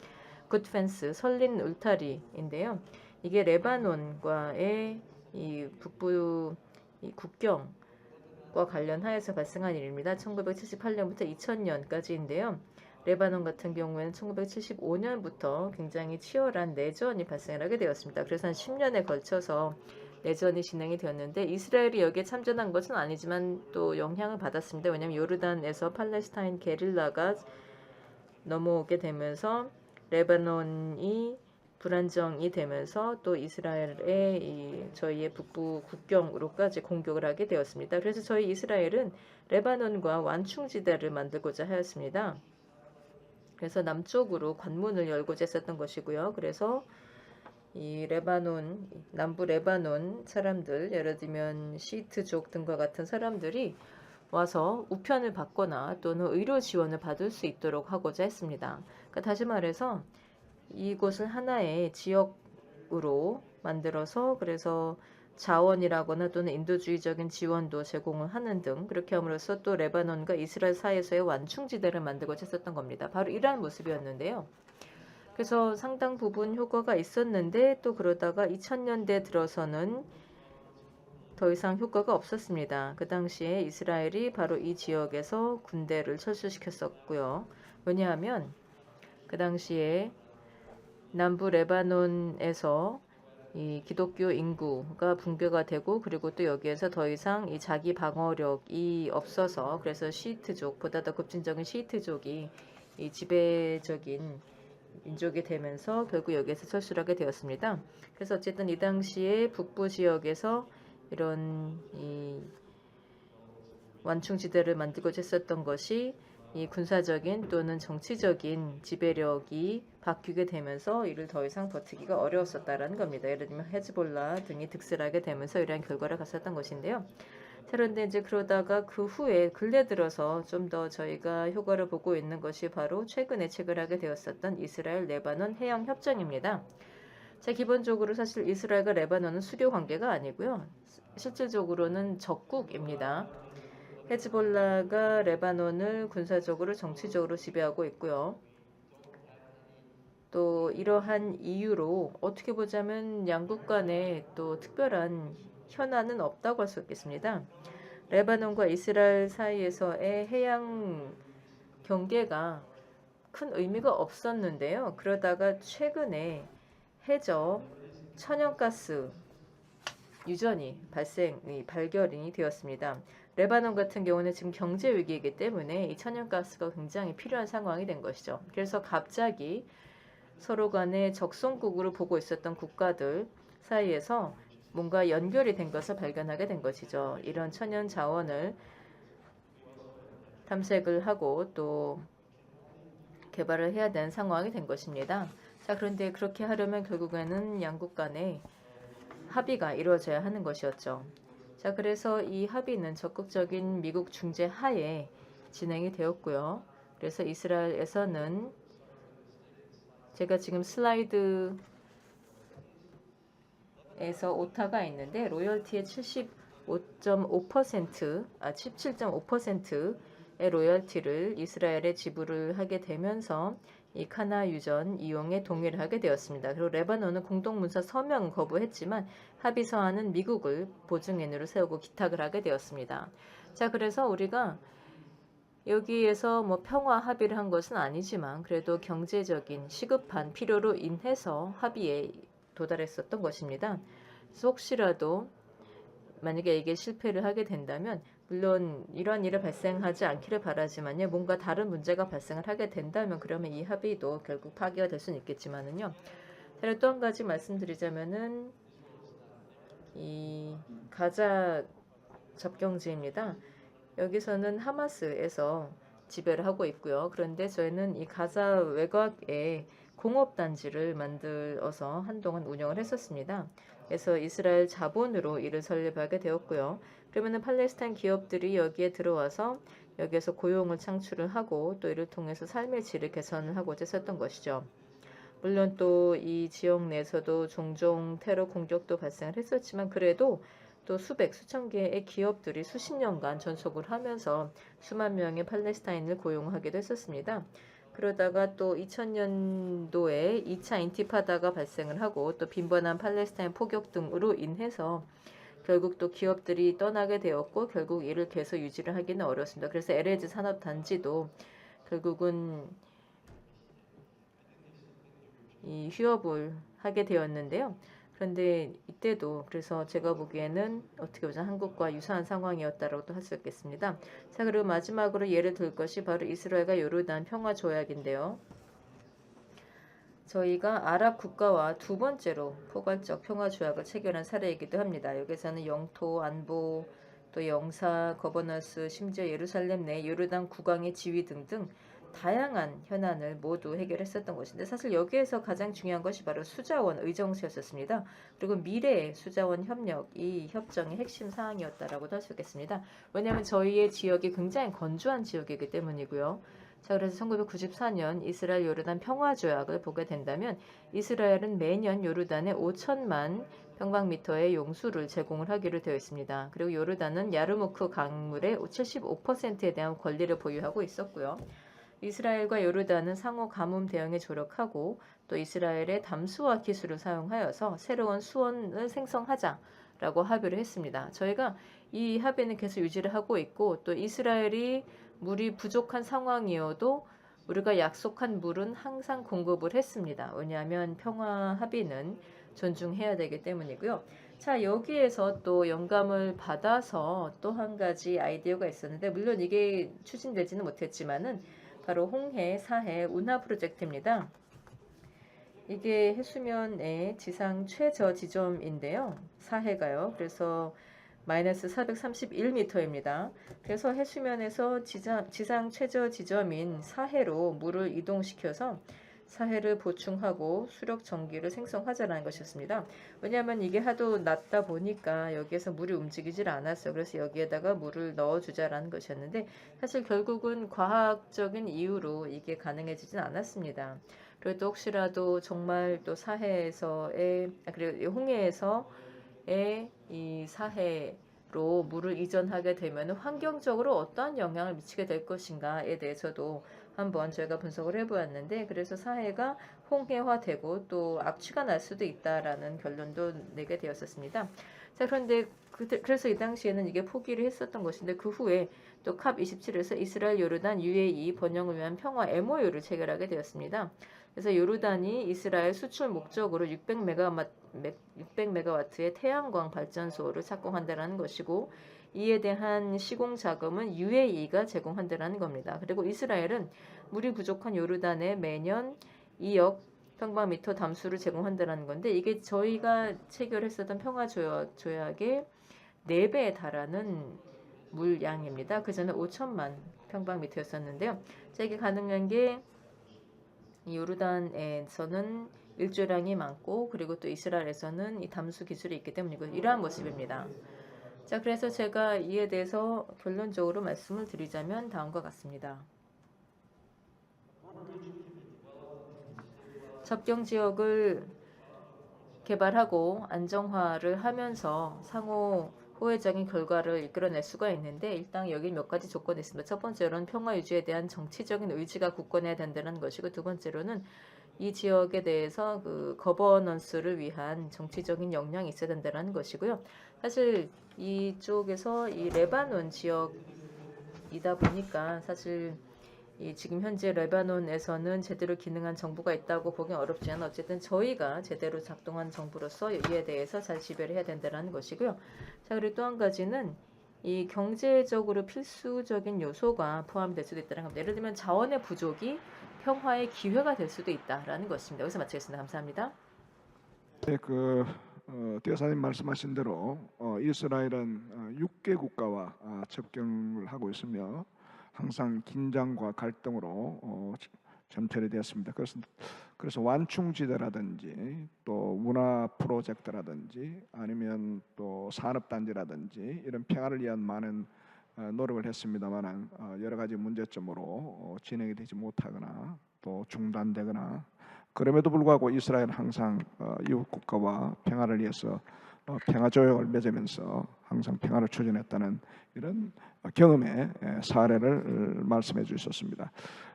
굿펜스, 설린 울타리인데요. 이게 레바논과의 이 북부 이 국경과 관련하여서 발생한 일입니다. 1978년부터 2000년까지인데요. 레바논 같은 경우에는 1975년부터 굉장히 치열한 내전이 발생하게 되었습니다. 그래서 한 10년에 걸쳐서 내전이 진행이 되었는데 이스라엘이 여기에 참전한 것은 아니지만 또 영향을 받았습니다. 왜냐하면 요르단에서 팔레스타인 게릴라가 넘어오게 되면서 레바논이 불안정이 되면서 또 이스라엘의 저희의 북부 국경으로까지 공격을 하게 되었습니다. 그래서 저희 이스라엘은 레바논과 완충지대를 만들고자 하였습니다. 그래서 남쪽으로 관문을 열고자 했었던 것이고요. 그래서 이 레바논, 남부 레바논 사람들, 예를 들면 시이트족 등과 같은 사람들이 와서 우편을 받거나 또는 의료 지원을 받을 수 있도록 하고자 했습니다. 그러니까 다시 말해서 이곳을 하나의 지역으로 만들어서 그래서 자원이라거나 또는 인도주의적인 지원도 제공을 하는 등 그렇게 함으로써 또 레바논과 이스라엘 사이에서의 완충지대를 만들고자 했었던 겁니다. 바로 이러한 모습이었는데요. 그래서 상당 부분 효과가 있었는데 또 그러다가 2000년대 들어서는 더 이상 효과가 없었습니다. 그 당시에 이스라엘이 바로 이 지역에서 군대를 철수시켰었고요. 왜냐하면 그 당시에 남부 레바논에서 이 기독교 인구가 붕괴가 되고 그리고 또 여기에서 더 이상 이 자기 방어력이 없어서 그래서 시이트족 보다 더 급진적인 시이트족이 이 지배적인 민족이 되면서 결국 여기에서 철수를 하게 되었습니다. 그래서 어쨌든 이 당시에 북부 지역에서 이런 이 완충지대를 만들고자 했었던 것이 이 군사적인 또는 정치적인 지배력이 바뀌게 되면서 이를 더 이상 버티기가 어려웠었다라는 겁니다. 예를 들면 헤즈볼라 등이 득실하게 되면서 이러한 결과를 갔었던 것인데요. 그런데 이제 그러다가 그 후에 근래 들어서 좀 더 저희가 효과를 보고 있는 것이 바로 최근에 체결하게 되었었던 이스라엘 레바논 해양 협정입니다. 자, 기본적으로 사실 이스라엘과 레바논은 수교 관계가 아니고요. 실질적으로는 적국입니다. 헤즈볼라가 레바논을 군사적으로 정치적으로 지배하고 있고요. 또 이러한 이유로 어떻게 보자면 양국 간에 또 특별한 현안은 없다고 할 수 있겠습니다. 레바논과 이스라엘 사이에서의 해양 경계가 큰 의미가 없었는데요. 그러다가 최근에 해저 천연가스 유전이 발견이 되었습니다. 레바논 같은 경우는 지금 경제 위기이기 때문에 이 천연가스가 굉장히 필요한 상황이 된 것이죠. 그래서 갑자기 서로 간에 적성국으로 보고 있었던 국가들 사이에서 뭔가 연결이 된 것을 발견하게 된 것이죠. 이런 천연 자원을 탐색을 하고 또 개발을 해야 되는 상황이 된 것입니다. 자, 그런데 그렇게 하려면 결국에는 양국 간에 합의가 이루어져야 하는 것이었죠. 자, 그래서 이 합의는 적극적인 미국 중재 하에 진행이 되었고요. 그래서 이스라엘에서는 제가 지금 슬라이드에서 오타가 있는데 로열티의 17.5%의 로열티를 이스라엘에 지불을 하게 되면서 이 카나 유전 이용에 동의를 하게 되었습니다. 그리고 레바논은 공동문서 서명은 거부했지만 합의 서한은 미국을 보증인으로 세우고 기탁을 하게 되었습니다. 자, 그래서 우리가 여기에서 뭐 평화 합의를 한 것은 아니지만 그래도 경제적인 시급한 필요로 인해서 합의에 도달했었던 것입니다. 그래서 혹시라도 만약에 이게 실패를 하게 된다면 물론 이러한 일이 발생하지 않기를 바라지만요. 뭔가 다른 문제가 발생을 하게 된다면 그러면 이 합의도 결국 파기가 될 수는 있겠지만은요. 또 한 가지 말씀드리자면은 이 가자 접경지입니다. 여기서는 하마스에서 지배를 하고 있고요. 그런데 저희는 이 가자 외곽에 공업단지를 만들어서 한동안 운영을 했었습니다. 그래서 이스라엘 자본으로 이를 설립하게 되었고요. 그러면은 팔레스타인 기업들이 여기에 들어와서 여기에서 고용을 창출을 하고 또 이를 통해서 삶의 질을 개선을 하고자 했었던 것이죠. 물론 또 이 지역 내에서도 종종 테러 공격도 발생을 했었지만 그래도 또 수천 개의 기업들이 수십 년간 전속을 하면서 수만 명의 팔레스타인을 고용하기도 했었습니다. 그러다가 또 2000년도에 2차 인티파다가 발생을 하고 또 빈번한 팔레스타인 포격 등으로 인해서 결국 또 기업들이 떠나게 되었고 결국 이를 계속 유지를 하기는 어렵습니다. 그래서 에레즈 산업단지도 결국은 이 휴업을 하게 되었는데요. 그런데 이때도 그래서 제가 보기에는 어떻게 보자 한국과 유사한 상황이었다라고도 할 수 있겠습니다. 자, 그리고 마지막으로 예를 들 것이 바로 이스라엘과 요르단 평화 조약인데요. 저희가 아랍 국가와 두 번째로 포괄적 평화 조약을 체결한 사례이기도 합니다. 여기서는 영토, 안보, 또 영사, 거버넌스, 심지어 예루살렘 내 요르단 국왕의 지위 등등 다양한 현안을 모두 해결했었던 것인데 사실 여기에서 가장 중요한 것이 바로 수자원 의정수였었습니다. 그리고 미래의 수자원 협력, 이 협정의 핵심 사항이었다라고도 할 수 있겠습니다. 왜냐하면 저희의 지역이 굉장히 건조한 지역이기 때문이고요. 자, 그래서 1994년 이스라엘 요르단 평화조약을 보게 된다면 이스라엘은 매년 요르단에 5천만 평방미터의 용수를 제공을 하기로 되어 있습니다. 그리고 요르단은 야르무크 강물의 75%에 대한 권리를 보유하고 있었고요. 이스라엘과 요르단은 상호 가뭄 대응에 조력하고 또 이스라엘의 담수화 기술을 사용하여서 새로운 수원을 생성하자라고 합의를 했습니다. 저희가 이 합의는 계속 유지를 하고 있고 또 이스라엘이 물이 부족한 상황이어도 우리가 약속한 물은 항상 공급을 했습니다. 왜냐하면 평화 합의는 존중해야 되기 때문이고요. 자, 여기에서 또 영감을 받아서 또 한 가지 아이디어가 있었는데 물론 이게 추진되지는 못했지만은 바로 홍해, 사해 운하 프로젝트입니다. 이게 해수면의 지상 최저 지점인데요. 사해가요. 그래서 마이너스 431m입니다. 그래서 해수면에서 지상 최저 지점인 사해로 물을 이동시켜서 사해를 보충하고 수력 전기를 생성하자라는 것이었습니다. 왜냐하면 이게 하도 낮다 보니까 여기에서 물이 움직이질 않았어요. 그래서 여기에다가 물을 넣어주자라는 것이었는데 사실 결국은 과학적인 이유로 이게 가능해지진 않았습니다. 그리고 또 혹시라도 정말 또 사해에서의 그리고 홍해에서의 이 사해로 물을 이전하게 되면 환경적으로 어떠한 영향을 미치게 될 것인가에 대해서도 한번 저희가 분석을 해보았는데 그래서 사해가 홍해화되고 또 악취가 날 수도 있다라는 결론도 내게 되었었습니다. 자 그런데 그래서 이 당시에는 이게 포기를 했었던 것인데 그 후에 또 캅 27에서 이스라엘, 요르단, UAE 번영을 위한 평화 MOU를 체결하게 되었습니다. 그래서 요르단이 이스라엘 수출 목적으로 600메가와트의 태양광 발전소를 착공한다라는 것이고 이에 대한 시공 자금은 UAE가 제공한다라는 겁니다. 그리고 이스라엘은 물이 부족한 요르단에 매년 2억 평방미터 담수를 제공한다라는 건데 이게 저희가 체결했었던 평화 조약의 4배에 달하는 물량입니다. 그전에 5천만 평방미터였었는데요. 자, 이게 가능한 게 요르단에서는 일조량이 많고 그리고 또 이스라엘에서는 이 담수 기술이 있기 때문이고 이러한 모습입니다. 자, 그래서 제가 이에 대해서 결론적으로 말씀을 드리자면 다음과 같습니다. 접경 지역을 개발하고 안정화를 하면서 상호 호혜적인 결과를 이끌어낼 수가 있는데 일단 여기 몇 가지 조건이 있습니다. 첫 번째로는 평화 유지에 대한 정치적인 의지가 굳건해야 된다는 것이고 두 번째로는 이 지역에 대해서 그 거버넌스를 위한 정치적인 역량이 있어야 된다는 것이고요. 사실 이쪽에서 이 레바논 지역이다 보니까 사실 이 지금 현재 레바논에서는 제대로 기능한 정부가 있다고 보기는 어렵지만 어쨌든 저희가 제대로 작동한 정부로서 이에 대해서 잘 지배를 해야 된다는 것이고요. 자, 그리고 또 한 가지는 이 경제적으로 필수적인 요소가 포함될 수도 있다는 겁니다. 예를 들면 자원의 부족이 평화의 기회가 될 수도 있다라는 것입니다. 여기서 마치겠습니다. 감사합니다. 네, 대사님 말씀하신 대로 이스라엘은 6개 국가와 접경을 하고 있으며 항상 긴장과 갈등으로 점철이 되었습니다. 그래서 완충지대라든지 또 문화 프로젝트라든지 아니면 또 산업단지라든지 이런 평화를 위한 많은 노력을 했습니다만 여러 가지 문제점으로 진행이 되지 못하거나 또 중단되거나 그럼에도 불구하고 이스라엘은 항상 이웃 국가와 평화를 위해서 평화 조약을 맺으면서 항상 평화를 추진했다는 이런 경험의 사례를 말씀해 주셨습니다.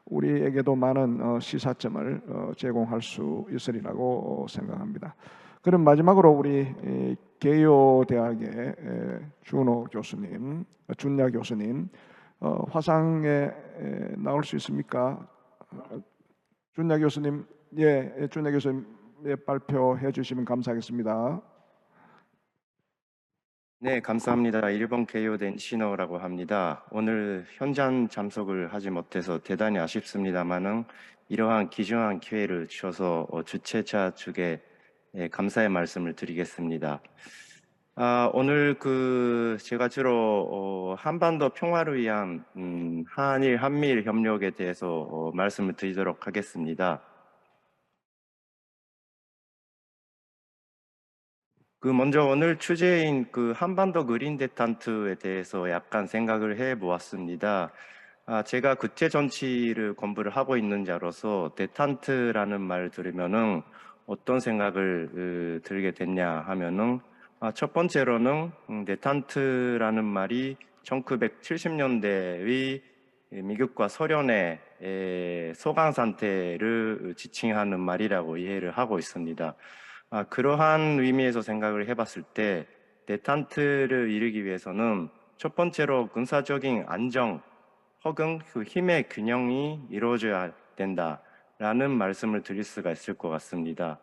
우리에게도 많은 시사점을 제공할 수 있으리라고 생각합니다. 그럼 마지막으로 우리 개요대학의 준야 교수님 화상에 나올 수 있습니까? 준야 교수님, 준야 교수님 발표해 주시면 감사하겠습니다. 네, 감사합니다. 일본 개요된 신호라고 합니다. 오늘 현장 참석을 하지 못해서 대단히 아쉽습니다만은 이러한 귀중한 기회를 주셔서 주최자 측에 감사의 말씀을 드리겠습니다. 오늘 제가 주로 한반도 평화를 위한 한일 한미일 협력에 대해서 말씀을 드리도록 하겠습니다. 먼저 오늘 주제인 한반도 그린 데탄트에 대해서 약간 생각을 해 보았습니다. 제가 국제 정치를 공부를 하고 있는 자로서 데탄트라는 말을 들으면은 어떤 생각을 들게 됐냐 하면은 첫 번째로는 데탄트라는 말이 1970년대의 미국과 소련의 소강 상태를 지칭하는 말이라고 이해를 하고 있습니다. 그러한 의미에서 생각을 해봤을 때 데탄트를 이루기 위해서는 첫 번째로 군사적인 안정 혹은 힘의 균형이 이루어져야 된다라는 말씀을 드릴 수가 있을 것 같습니다.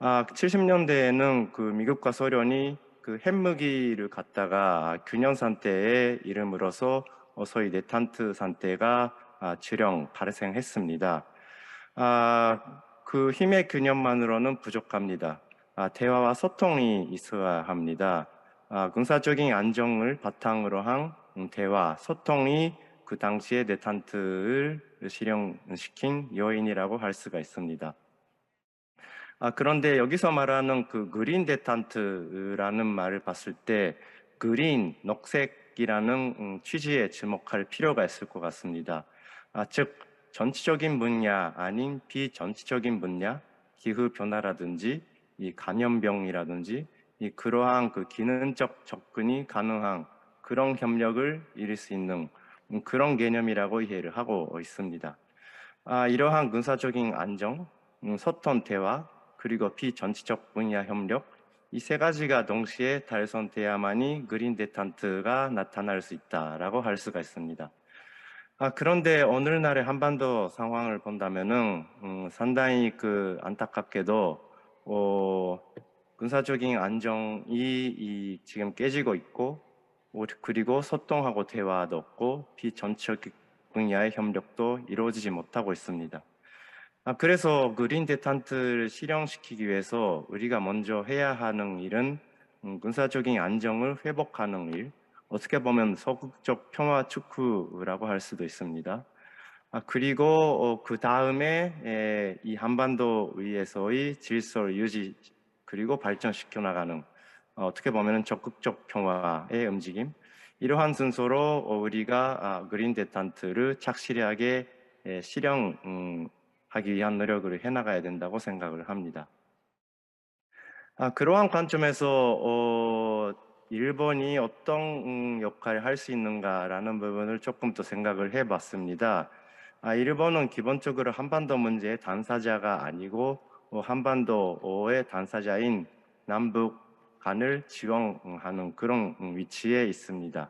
70년대에는 미국과 소련이 핵무기를 갖다가 균형 상태에 이름으로써 소위 데탄트 상태가 발생했습니다. 힘의 균형만으로는 부족합니다. 대화와 소통이 있어야 합니다. 군사적인 안정을 바탕으로 한 대화, 소통이 그 당시에 데탄트를 실현시킨 요인이라고 할 수가 있습니다. 그런데 여기서 말하는 그 그린 데탄트라는 말을 봤을 때 그린, 녹색이라는 취지에 주목할 필요가 있을 것 같습니다. 즉 전체적인 분야 아닌 비전체적인 분야, 기후 변화라든지 이 감염병이라든지 이 그러한 그 기능적 접근이 가능한 그런 협력을 이룰 수 있는 그런 개념이라고 이해를 하고 있습니다. 이러한 군사적인 안정, 소통 대화, 그리고 비전체적 분야 협력 이 세 가지가 동시에 달성돼야만이 그린 데탄트가 나타날 수 있다라고 할 수가 있습니다. 그런데 오늘날의 한반도 상황을 본다면은 상당히 그 안타깝게도 군사적인 안정이 지금 깨지고 있고 그리고 소통하고 대화도 없고 비전체적 분야의 협력도 이루어지지 못하고 있습니다. 그래서 그린 데탄트를 실현시키기 위해서 우리가 먼저 해야 하는 일은 군사적인 안정을 회복하는 일, 어떻게 보면 소극적 평화 축구라고 할 수도 있습니다. 그리고 그 다음에 이 한반도 위에서의 질서를 유지 그리고 발전시켜 나가는 어떻게 보면 적극적 평화의 움직임, 이러한 순서로 우리가 그린 데탄트를 착실하게 실현하기 위한 노력을 해나가야 된다고 생각을 합니다. 그러한 관점에서 일본이 어떤 역할을 할 수 있는가라는 부분을 조금 더 생각을 해봤습니다. 일본은 기본적으로 한반도 문제의 당사자가 아니고 한반도의 당사자인 남북 간을 지원하는 그런 위치에 있습니다.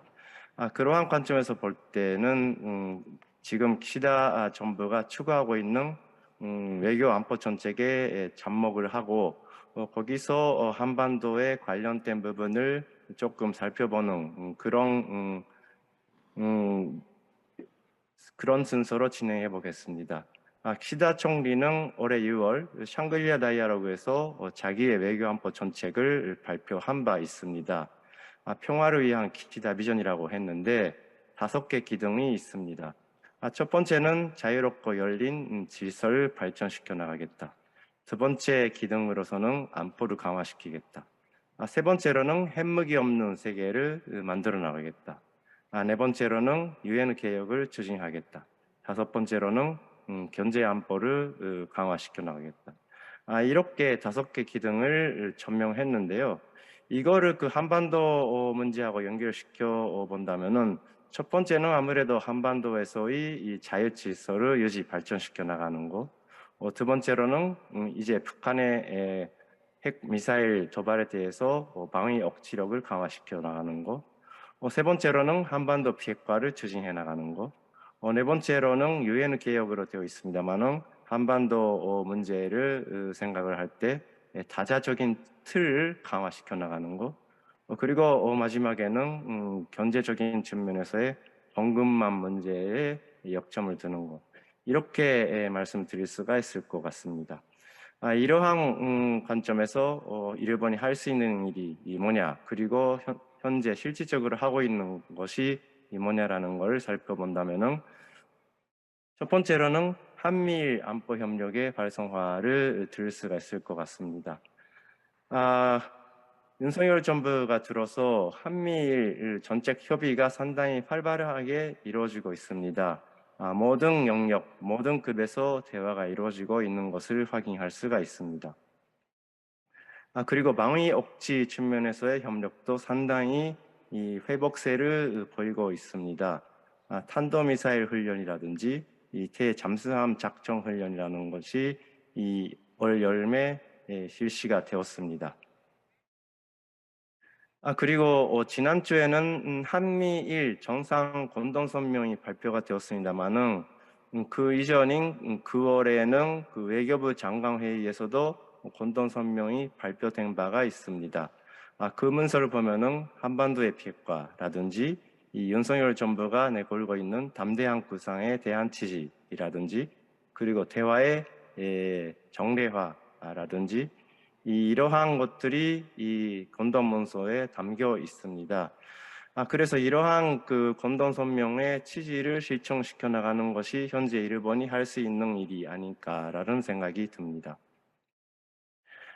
그러한 관점에서 볼 때는 지금 기시다 정부가 추구하고 있는 외교 안보 정책에 접목을 하고 거기서 한반도에 관련된 부분을 조금 살펴보는 그런 순서로 진행해 보겠습니다. 기시다 총리는 올해 6월 샹그리라 다이아로그에서 자기의 외교 안보 정책을 발표한 바 있습니다. 평화를 위한 기시다 비전이라고 했는데 5개 기둥이 있습니다. 첫 번째는 자유롭고 열린 질서를 발전시켜 나가겠다. 두 번째 기둥으로서는 안보를 강화시키겠다. 세 번째로는 핵무기 없는 세계를 만들어 나가겠다. 네 번째로는 유엔 개혁을 추진하겠다. 다섯 번째로는 경제 안보를 강화시켜 나가겠다. 이렇게 5개 기둥을 천명했는데요. 이거를 그 한반도 문제하고 연결시켜 본다면은 첫 번째는 아무래도 한반도에서의 이 자유 질서를 유지 발전시켜 나가는 것. 두 번째로는 이제 북한의 핵 미사일 도발에 대해서 방위 억지력을 강화시켜 나가는 것. 세 번째로는 한반도 비핵화를 추진해 나가는 것. 네 번째로는 유엔 개혁으로 되어 있습니다만은 한반도 문제를 생각을 할 때 다자적인 틀을 강화시켜 나가는 것. 그리고 마지막에는 경제적인 측면에서의 봉급만 문제에 역점을 두는 것. 이렇게 말씀드릴 수가 있을 것 같습니다. 이러한 관점에서 일본이 할 수 있는 일이 뭐냐, 그리고 현재 실질적으로 하고 있는 것이 뭐냐라는 걸 살펴본다면은 첫 번째로는 한미일 안보 협력의 활성화를 들을 수가 있을 것 같습니다. 윤석열 정부가 들어서 한미일 정책 협의가 상당히 활발하게 이루어지고 있습니다. 모든 영역, 모든 급에서 대화가 이루어지고 있는 것을 확인할 수가 있습니다. 그리고 방위 억지 측면에서의 협력도 상당히 이 회복세를 보이고 있습니다. 탄도미사일 훈련이라든지 이 대잠수함 작전 훈련이라는 것이 이 올 여름에 실시가 되었습니다. 그리고 지난주에는 한미일 정상 공동성명이 발표가 되었습니다만은 그 이전인 9월에는 그 외교부 장관 회의에서도 공동성명이 발표된 바가 있습니다. 그 문서를 보면은 한반도의 비핵화라든지 이 윤석열 정부가 내걸고 있는 담대한 구상에 대한 지지라든지 그리고 대화의 정례화라든지 이러한 것들이 이 건던문서에 담겨 있습니다. 그래서 이러한 그 건던선명의 취지를 실천시켜 나가는 것이 현재 일본이 할 수 있는 일이 아닐까라는 생각이 듭니다.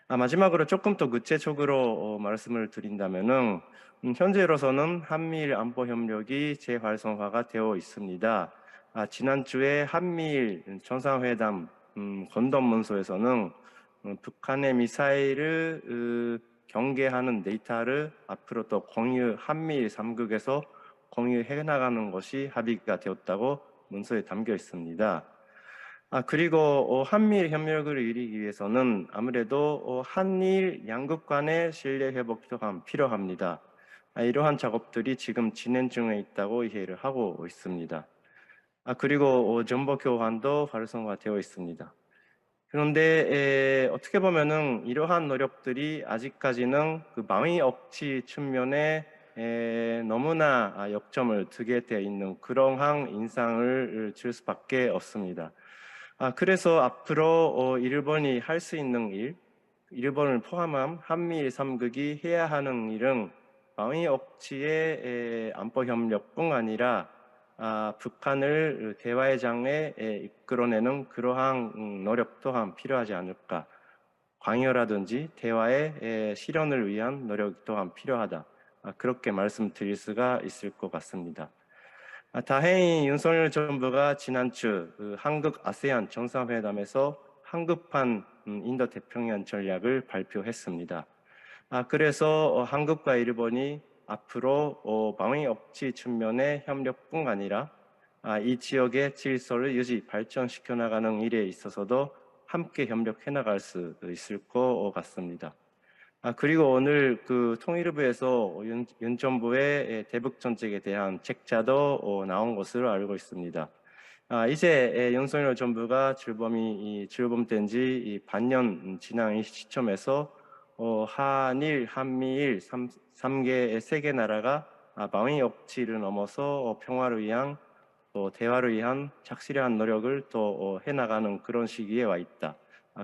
마지막으로 조금 더 구체적으로 말씀을 드린다면은 현재로서는 한미일 안보 협력이 재활성화가 되어 있습니다. 지난주에 한미일 정상회담 건던문서에서는 북한의 미사일을 경계하는 데이터를 앞으로 또 한미일 3국에서 공유해 나가는 것이 합의가 되었다고 문서에 담겨 있습니다. 그리고 한미일 협력을 이루기 위해서는 아무래도 한일 양국 간의 신뢰 회복 또한 필요합니다. 이러한 작업들이 지금 진행 중에 있다고 이해를 하고 있습니다. 그리고 정보 교환도 활성화되어 있습니다. 그런데 어떻게 보면은 이러한 노력들이 아직까지는 그 방위 억지 측면에 너무나 역점을 두게 되어 있는 그러한 인상을 줄 수밖에 없습니다. 그래서 앞으로 일본이 할 수 있는 일, 일본을 포함한 한미일 3국이 해야 하는 일은 방위 억지의 안보 협력뿐 아니라 북한을 대화의 장에 이끌어내는 그러한 노력 또한 필요하지 않을까. 광여라든지 대화의 실현을 위한 노력 또한 필요하다. 그렇게 말씀드릴 수가 있을 것 같습니다. 다행히 윤석열 정부가 지난주 한국 아세안 정상회담에서 한국판 인도 태평양 전략을 발표했습니다. 그래서 한국과 일본이 앞으로 방위 억지 측면의 협력뿐 아니라 이 지역의 질서를 유지 발전시켜 나가는 일에 있어서도 함께 협력해 나갈 수 있을 것 같습니다. 그리고 오늘 그 통일부에서 윤 정부의 대북 정책에 대한 책자도 나온 것으로 알고 있습니다. 이제 윤석열 정부가 출범된 지 반년 지난 이 시점에서 한일, 한미일 3개 세 나라가 방위 억지를 넘어서 평화를 위한 또 대화를 위한 착실한 노력을 또 해나가는 그런 시기에 와 있다.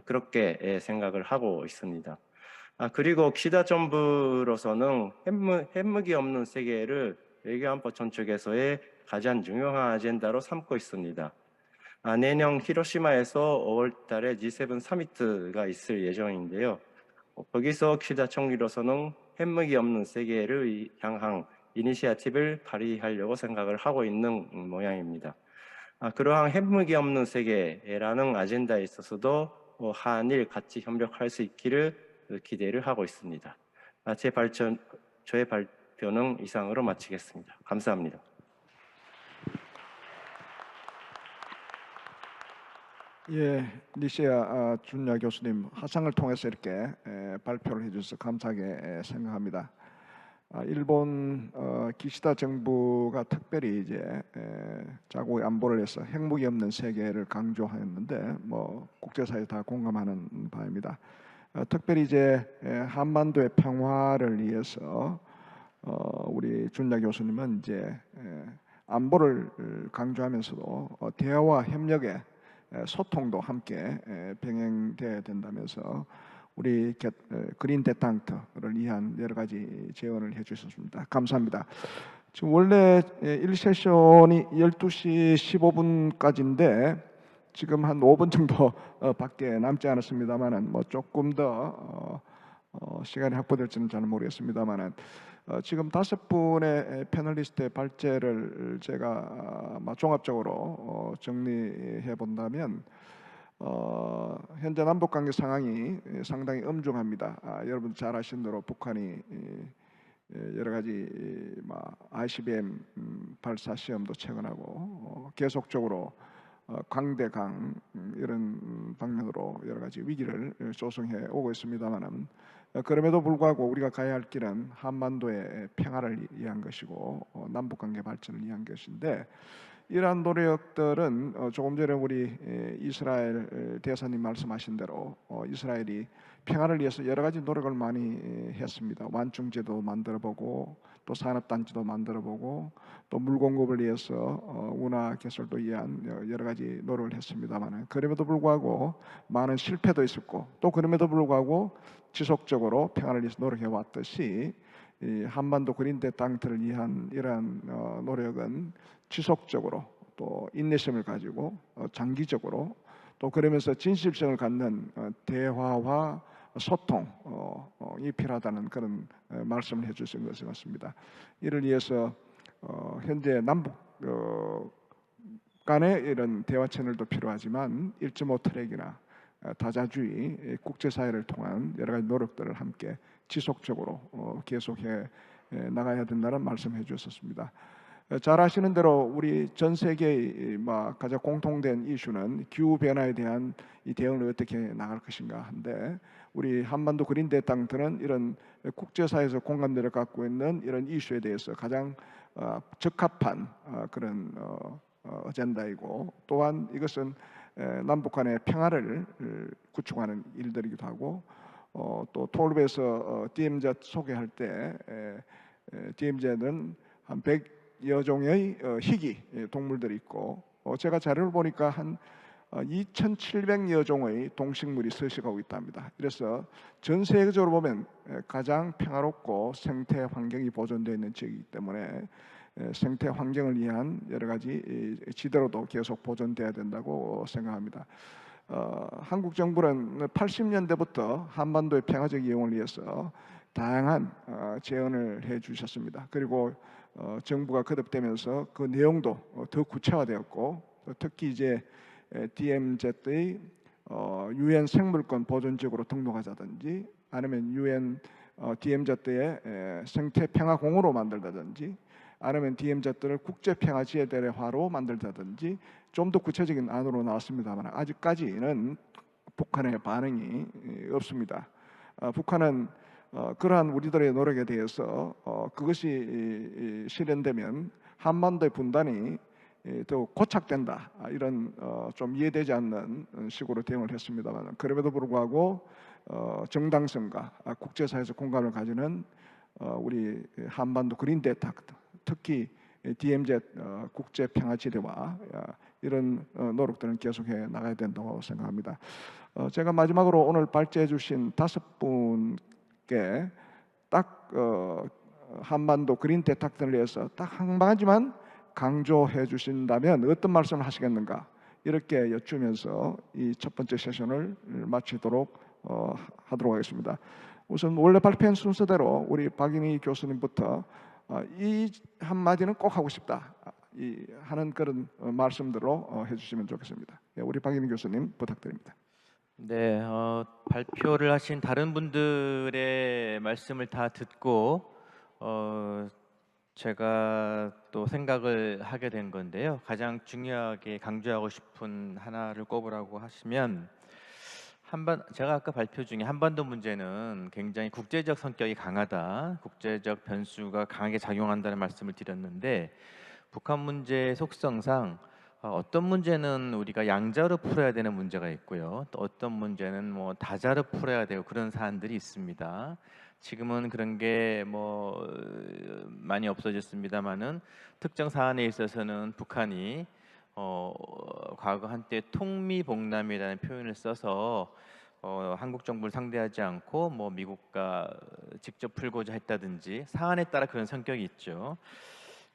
그렇게 생각을 하고 있습니다. 그리고 기다 정부로서는 핵무기 없는 세계를 외교안보 전축에서의 가장 중요한 아젠다로 삼고 있습니다. 내년 히로시마에서 5월 달에 G7 서미트가 있을 예정인데요. 거기서 기다 총리로서는 핵무기 없는 세계를 향한 이니시어티브를 발휘하려고 생각을 하고 있는 모양입니다. 그러한 핵무기 없는 세계라는 아젠다에 있어서도 한일 같이 협력할 수 있기를 기대를 하고 있습니다. 저의 발표는 이상으로 마치겠습니다. 감사합니다. 예, 니시아 준야 교수님 화상을 통해서 이렇게 발표를 해주셔서 감사하게 생각합니다. 일본 기시다 정부가 특별히 이제 자국의 안보를 위해서 핵무기 없는 세계를 강조하였는데 뭐 국제사회 다 공감하는 바입니다. 특별히 이제 한반도의 평화를 위해서 우리 준야 교수님은 이제 안보를 강조하면서도 대화와 협력의 소통도 함께 병행되어야 된다면서 우리 그린 데탕트를 위한 여러 가지 제언을 해주셨습니다. 감사합니다. 지금 원래 1세션이 12시 15분까지인데 지금 한 5분 정도 밖에 남지 않았습니다만은 뭐 조금 더 시간이 확보될지는 잘 모르겠습니다만은 지금 5분의 패널리스트의 발제를 제가 종합적으로 정리해 본다면 현재 남북 관계 상황이 상당히 엄중합니다. 여러분 잘 아시는 대로 북한이 여러 가지 ICBM 발사 시험도 최근하고 계속적으로 강대강 이런 방면으로 여러 가지 위기를 조성해 오고 있습니다만은 그럼에도 불구하고 우리가 가야 할 길은 한반도의 평화를 위한 것이고 남북 관계 발전을 위한 것인데 이러한 노력들은 조금 전에 우리 이스라엘 대사님 말씀하신 대로 이스라엘이 평화를 위해서 여러 가지 노력을 많이 했습니다. 완충제도 만들어보고 또 산업단지도 만들어보고 또 물 공급을 위해서 운하 개설도 위한 여러 가지 노력을 했습니다만 그럼에도 불구하고 많은 실패도 있었고 또 그럼에도 불구하고 지속적으로 평화를 위해서 노력해 왔듯이 이 한반도 그린 대탕트를 위한 이러한 노력은 지속적으로 또 인내심을 가지고 장기적으로 또 그러면서 진실성을 갖는 대화와 소통이 필요하다는 그런 말씀을 해주신 것을 같습니다. 이를 위해서 현재 남북 간의 이런 대화 채널도 필요하지만 1.5 트랙이나 다자주의 국제사회를 통한 여러 가지 노력들을 함께 지속적으로 계속해 나가야 된다는 말씀해 주셨습니다. 잘 아시는 대로 우리 전 세계의 가장 공통된 이슈는 기후 변화에 대한 이 대응을 어떻게 나갈 것인가 한데 우리 한반도 그린 대탕트는 이런 국제사회에서 공감대를 갖고 있는 이런 이슈에 대해서 가장 적합한 그런 어젠다이고 또한 이것은 남북 간의 평화를 구축하는 일들이기도 하고 또 톨브에서 DMZ 소개할 때 DMZ는 한 100여 종의 희귀 동물들이 있고 제가 자료를 보니까 한 2,700여 종의 동식물이 서식하고 있답니다. 그래서 전 세계적으로 보면 가장 평화롭고 생태 환경이 보존되어 있는 지역이기 때문에 생태 환경을 위한 여러 가지 지대로도 계속 보존돼야 된다고 생각합니다. 한국 정부는 80년대부터 한반도의 평화적 이용을 위해서 다양한 제언을 해 주셨습니다. 그리고 정부가 거듭되면서 그 내용도 더 구체화되었고 특히 이제 DMZ의 UN 생물권 보존지역으로 등록하자든지 아니면 UN DMZ의 생태 평화공으로 만들다든지 아니면 DMZ를 국제평화지대화로 만들다든지 좀 더 구체적인 안으로 나왔습니다만 아직까지는 북한의 반응이 없습니다. 북한은 그러한 우리들의 노력에 대해서 그것이 실현되면 한반도의 분단이 더 고착된다 이런 좀 이해되지 않는 식으로 대응을 했습니다만 그럼에도 불구하고 정당성과 국제사회에서 공감을 가지는 우리 한반도 그린 대탕트 특히 DMZ 국제평화지대와 이런 노력들은 계속해 나가야 된다고 생각합니다. 제가 마지막으로 오늘 발제해 주신 5분께 딱 한반도 그린 대탁들을 위해서 딱 한 가지만 강조해 주신다면 어떤 말씀을 하시겠는가 이렇게 여쭈면서 이 첫 번째 세션을 마치도록 하도록 하겠습니다. 우선 원래 발표한 순서대로 우리 박인희 교수님부터 이 한마디는 꼭 하고 싶다 하는 그런 말씀들로 해주시면 좋겠습니다. 우리 박인희 교수님 부탁드립니다. 네, 발표를 하신 다른 분들의 말씀을 다 듣고 제가 또 생각을 하게 된 건데요. 가장 중요하게 강조하고 싶은 하나를 꼽으라고 하시면 제가 아까 발표 중에 한반도 문제는 굉장히 국제적 성격이 강하다, 국제적 변수가 강하게 작용한다는 말씀을 드렸는데 북한 문제의 속성상 어떤 문제는 우리가 양자로 풀어야 되는 문제가 있고요. 또 어떤 문제는 뭐 다자로 풀어야 되고 그런 사안들이 있습니다. 지금은 그런 게 뭐 많이 없어졌습니다만은 특정 사안에 있어서는 북한이 과거 한때 통미봉남이라는 표현을 써서 한국 정부를 상대하지 않고 뭐 미국과 직접 풀고자 했다든지 사안에 따라 그런 성격이 있죠.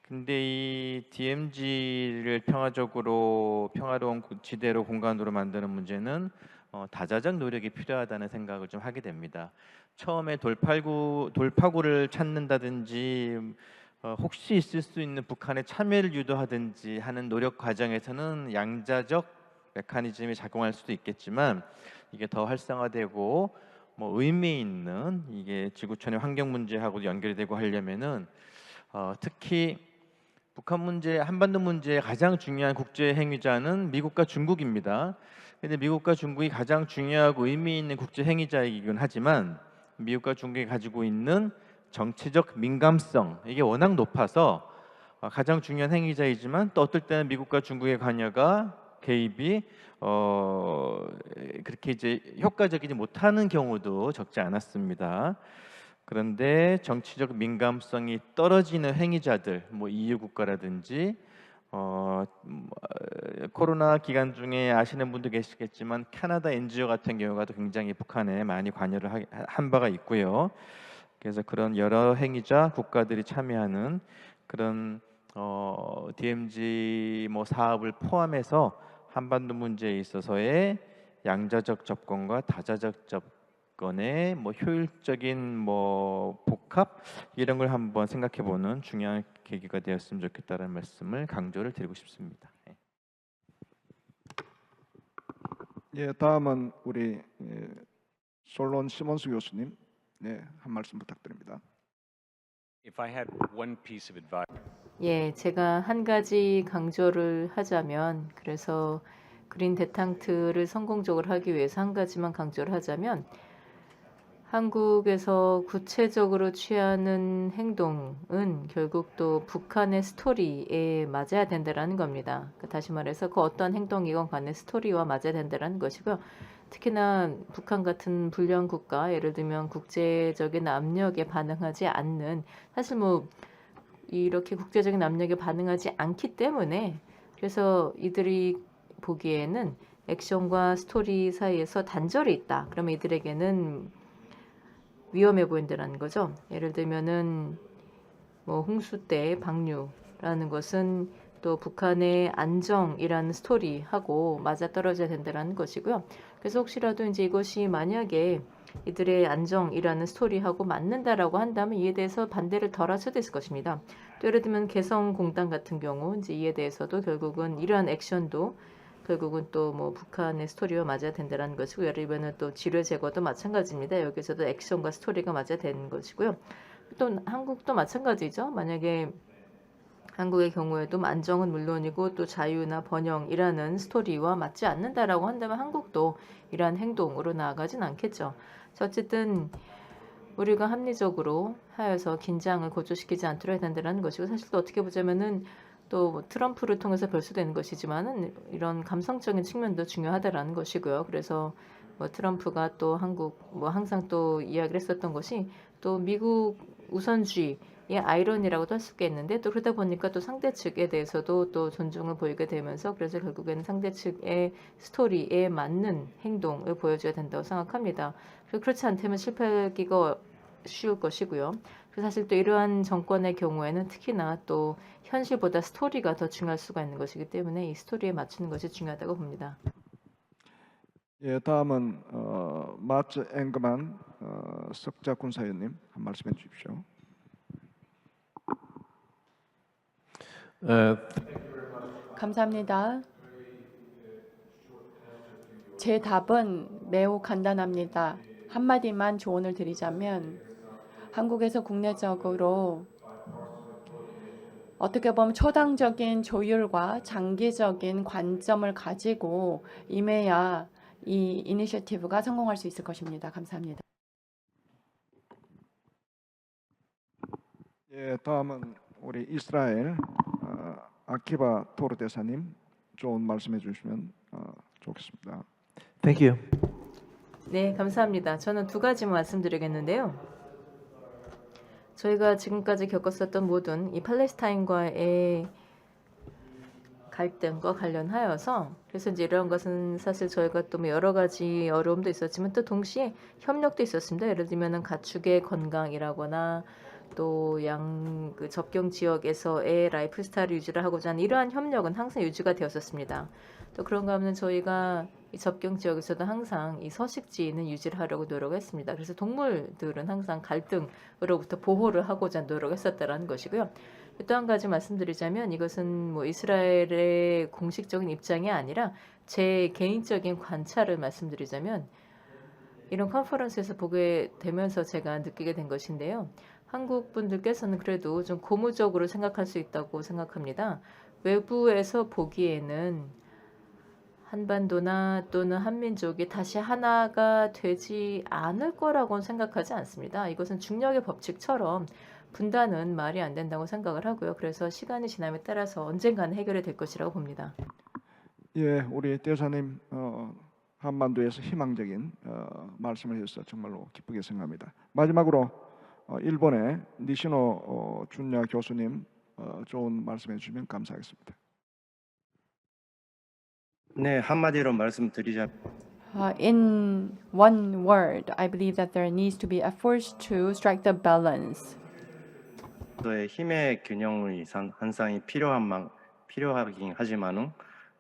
근데 이 DMZ를 평화로운 지대로 공간으로 만드는 문제는 다자적 노력이 필요하다는 생각을 좀 하게 됩니다. 처음에 돌파구를 찾는다든지 혹시 있을 수 있는 북한의 참여를 유도하든지 하는 노력 과정에서는 양자적 메커니즘이 작용할 수도 있겠지만 이게 더 활성화되고 뭐 의미 있는 이게 지구촌의 환경 문제하고도 연결이 되고 하려면은 특히 북한 문제, 한반도 문제의 가장 중요한 국제 행위자는 미국과 중국입니다. 근데 미국과 중국이 가장 중요하고 의미 있는 국제 행위자이긴 하지만 미국과 중국이 가지고 있는 정치적 민감성 이게 워낙 높아서 가장 중요한 행위자이지만 또 어떨 때는 미국과 중국의 관여가 개입이 그렇게 이제 효과적이지 못하는 경우도 적지 않았습니다. 그런데 정치적 민감성이 떨어지는 행위자들, 뭐 EU 국가라든지 코로나 기간 중에 아시는 분도 계시겠지만 캐나다 NGO 같은 경우가 굉장히 북한에 많이 관여를 한 바가 있고요. 그래서 그런 여러 행위자 국가들이 참여하는 그런 DMZ 뭐 사업을 포함해서 한반도 문제에 있어서의 양자적 접근과 다자적 접근의 뭐 효율적인 뭐 복합 이런 걸 한번 생각해보는 중요한 계기가 되었으면 좋겠다는 말씀을 강조를 드리고 싶습니다. 예, 다음은 우리 솔론 시몬스 교수님, 네, 한 말씀 부탁드립니다. If I had one piece of advice, 예, 제가 한 가지 강조를 하자면, 그래서 그린 데탕트를 성공적으로 하기 위해서 한 가지만 강조를 하자면, 한국에서 구체적으로 취하는 행동은 결국 또 북한의 스토리에 맞아야 된다라는 겁니다. 다시 말해서 그 어떤 행동이건 간에 스토리와 맞아야 된다라는 것이고요. 특히나 북한 같은 불량 국가, 예를 들면 국제적인 압력에 반응하지 않는, 사실 뭐 이렇게 국제적인 압력에 반응하지 않기 때문에, 그래서 이들이 보기에는 액션과 스토리 사이에서 단절이 있다. 그러면 이들에게는 위험해 보인다는 거죠. 예를 들면은 뭐 홍수 때 방류라는 것은 또 북한의 안정이라는 스토리하고 맞아떨어져야 된다는 것이고요. 그래서 혹시라도 이제 이것이 만약에 이들의 안정이라는 스토리하고 맞는다라고 한다면 이에 대해서 반대를 덜 할 수도 있을 것입니다. 또 예를 들면 개성공단 같은 경우 이제 이에 대해서도 결국은 이러한 액션도 결국은 또 뭐 북한의 스토리와 맞아야 된다는 것이고, 예를 들면 또 지뢰 제거도 마찬가지입니다. 여기서도 액션과 스토리가 맞아야 되는 것이고요. 또 한국도 마찬가지죠. 만약에 한국의 경우에도 안정은 물론이고 또 자유나 번영이라는 스토리와 맞지 않는다라고 한다면 한국도 이러한 행동으로 나아가진 않겠죠. 어쨌든 우리가 합리적으로 하여서 긴장을 고조시키지 않도록 해야 된다는 것이고, 사실 또 어떻게 보자면은 또 트럼프를 통해서 별수되는 것이지만은 이런 감성적인 측면도 중요하다라는 것이고요. 그래서 뭐 트럼프가 또 한국 뭐 항상 또 이야기를 했었던 것이 또 미국 우선주의의 아이러니라고도 할 수 있겠는데, 또 그러다 보니까 또 상대 측에 대해서도 또 존중을 보이게 되면서, 그래서 결국에는 상대 측의 스토리에 맞는 행동을 보여줘야 된다고 생각합니다. 그렇지 않다면 실패하기가 쉬울 것이고요. 사실 또 이러한 정권의 경우에는 특히나 또 현실보다 스토리가 더 중요할 수가 있는 것이기 때문에 이 스토리에 맞추는 것이 중요하다고 봅니다. 예, 다음은 마츠 앵그만 석자 군사위원님 한 말씀해 주십시오. 감사합니다. 제 답은 매우 간단합니다. 한마디만 조언을 드리자면, 한국에서 국내적으로 어떻게 보면 초당적인 조율과 장기적인 관점을 가지고 임해야 이 이니셔티브가 성공할 수 있을 것입니다. 감사합니다. 예, 다음은 우리 이스라엘 아키바 토르 대사님 좋은 말씀해 주시면 좋겠습니다. Thank you. 네, 감사합니다. 저는 두 가지 말씀드리겠는데요. 저희가 지금까지 겪었었던 모든 이 팔레스타인과의 갈등과 관련하여서, 그래서 이제 이런 것은 사실 저희가 또 여러 가지 어려움도 있었지만 또 동시에 협력도 있었습니다. 예를 들면은 가축의 건강이라거나 또 그 접경 지역에서의 라이프 스타일을 유지를 하고자 하는 이러한 협력은 항상 유지가 되었었습니다. 또 그런가 하면 저희가 이 접경 지역에서도 항상 이 서식지는 유지를 하려고 노력했습니다. 그래서 동물들은 항상 갈등으로부터 보호를 하고자 노력했었다라는 것이고요. 또 한 가지 말씀드리자면, 이것은 뭐 이스라엘의 공식적인 입장이 아니라 제 개인적인 관찰을 말씀드리자면, 이런 컨퍼런스에서 보게 되면서 제가 느끼게 된 것인데요. 한국 분들께서는 그래도 좀 고무적으로 생각할 수 있다고 생각합니다. 외부에서 보기에는 한반도나 또는 한민족이 다시 하나가 되지 않을 거라고는 생각하지 않습니다. 이것은 중력의 법칙처럼 분단은 말이 안 된다고 생각을 하고요. 그래서 시간이 지남에 따라서 언젠가는 해결이 될 것이라고 봅니다. 예, 우리 대사님 한반도에서 희망적인 말씀을 해주셔서 정말로 기쁘게 생각합니다. 마지막으로 일본의 니시노 준야 교수님 좋은 말씀해 주시면 감사하겠습니다. 네, 한마디로 말씀드리자면 In one word, I believe that there needs to be efforts to strike the balance. 의 힘의 균형이 항상 필요하긴 하지만은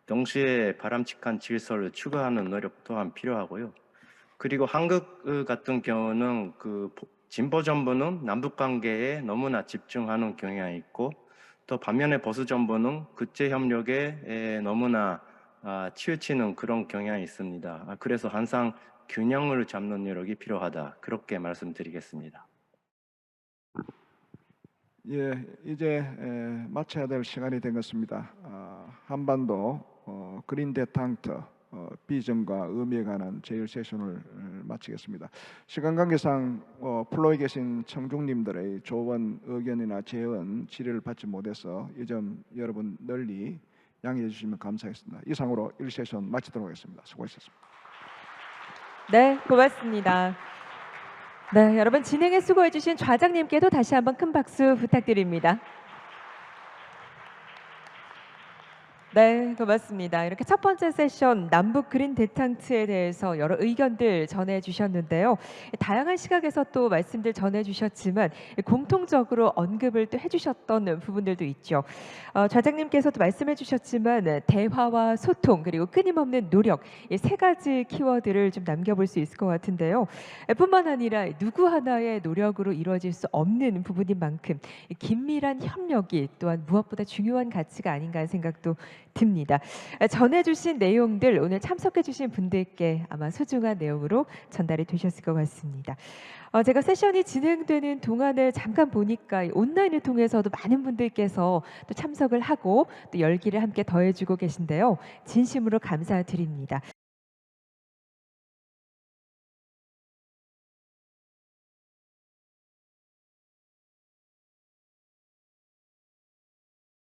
동시에 바람직한 질서를 추구하는 노력 또한 필요하고요. 그리고 한국 같은 경우는 진보 정부는 남북 관계에 너무나 집중하는 경향이 있고 또 반면에 보수 정부는 국제 협력에 너무나 치우치는 그런 경향이 있습니다. 그래서 항상 균형을 잡는 노력이 필요하다. 그렇게 말씀드리겠습니다. 예, 이제 마쳐야 될 시간이 된 것 같습니다. 한반도 그린 데탕트 비전과 의미에 관한 제1 세션을 마치겠습니다. 시간 관계상 플로에 계신 청중님들의 조언, 의견이나 제언, 질의를 받지 못해서 이 점 여러분 널리 양해해 주시면 감사하겠습니다. 이상으로 1세션 마치도록 하겠습니다. 수고하셨습니다. 네, 고맙습니다. 네, 여러분 진행에 수고해주신 좌장님께도 다시 한번 큰 박수 부탁드립니다. 네, 고맙습니다. 이렇게 첫 번째 세션 남북 그린 데탕트에 대해서 여러 의견들 전해주셨는데요. 다양한 시각에서 또 말씀들 전해주셨지만 공통적으로 언급을 또 해주셨던 부분들도 있죠. 좌장님께서도 말씀해주셨지만 대화와 소통 그리고 끊임없는 노력 이 세 가지 키워드를 좀 남겨볼 수 있을 것 같은데요. 뿐만 아니라 누구 하나의 노력으로 이루어질 수 없는 부분인 만큼 긴밀한 협력이 또한 무엇보다 중요한 가치가 아닌가 하는 생각도 듭니다. 전해주신 내용들 오늘 참석해주신 분들께 아마 소중한 내용으로 전달이 되셨을 것 같습니다. 제가 세션이 진행되는 동안을 잠깐 보니까 온라인을 통해서도 많은 분들께서 또 참석을 하고 또 열기를 함께 더해주고 계신데요. 진심으로 감사드립니다.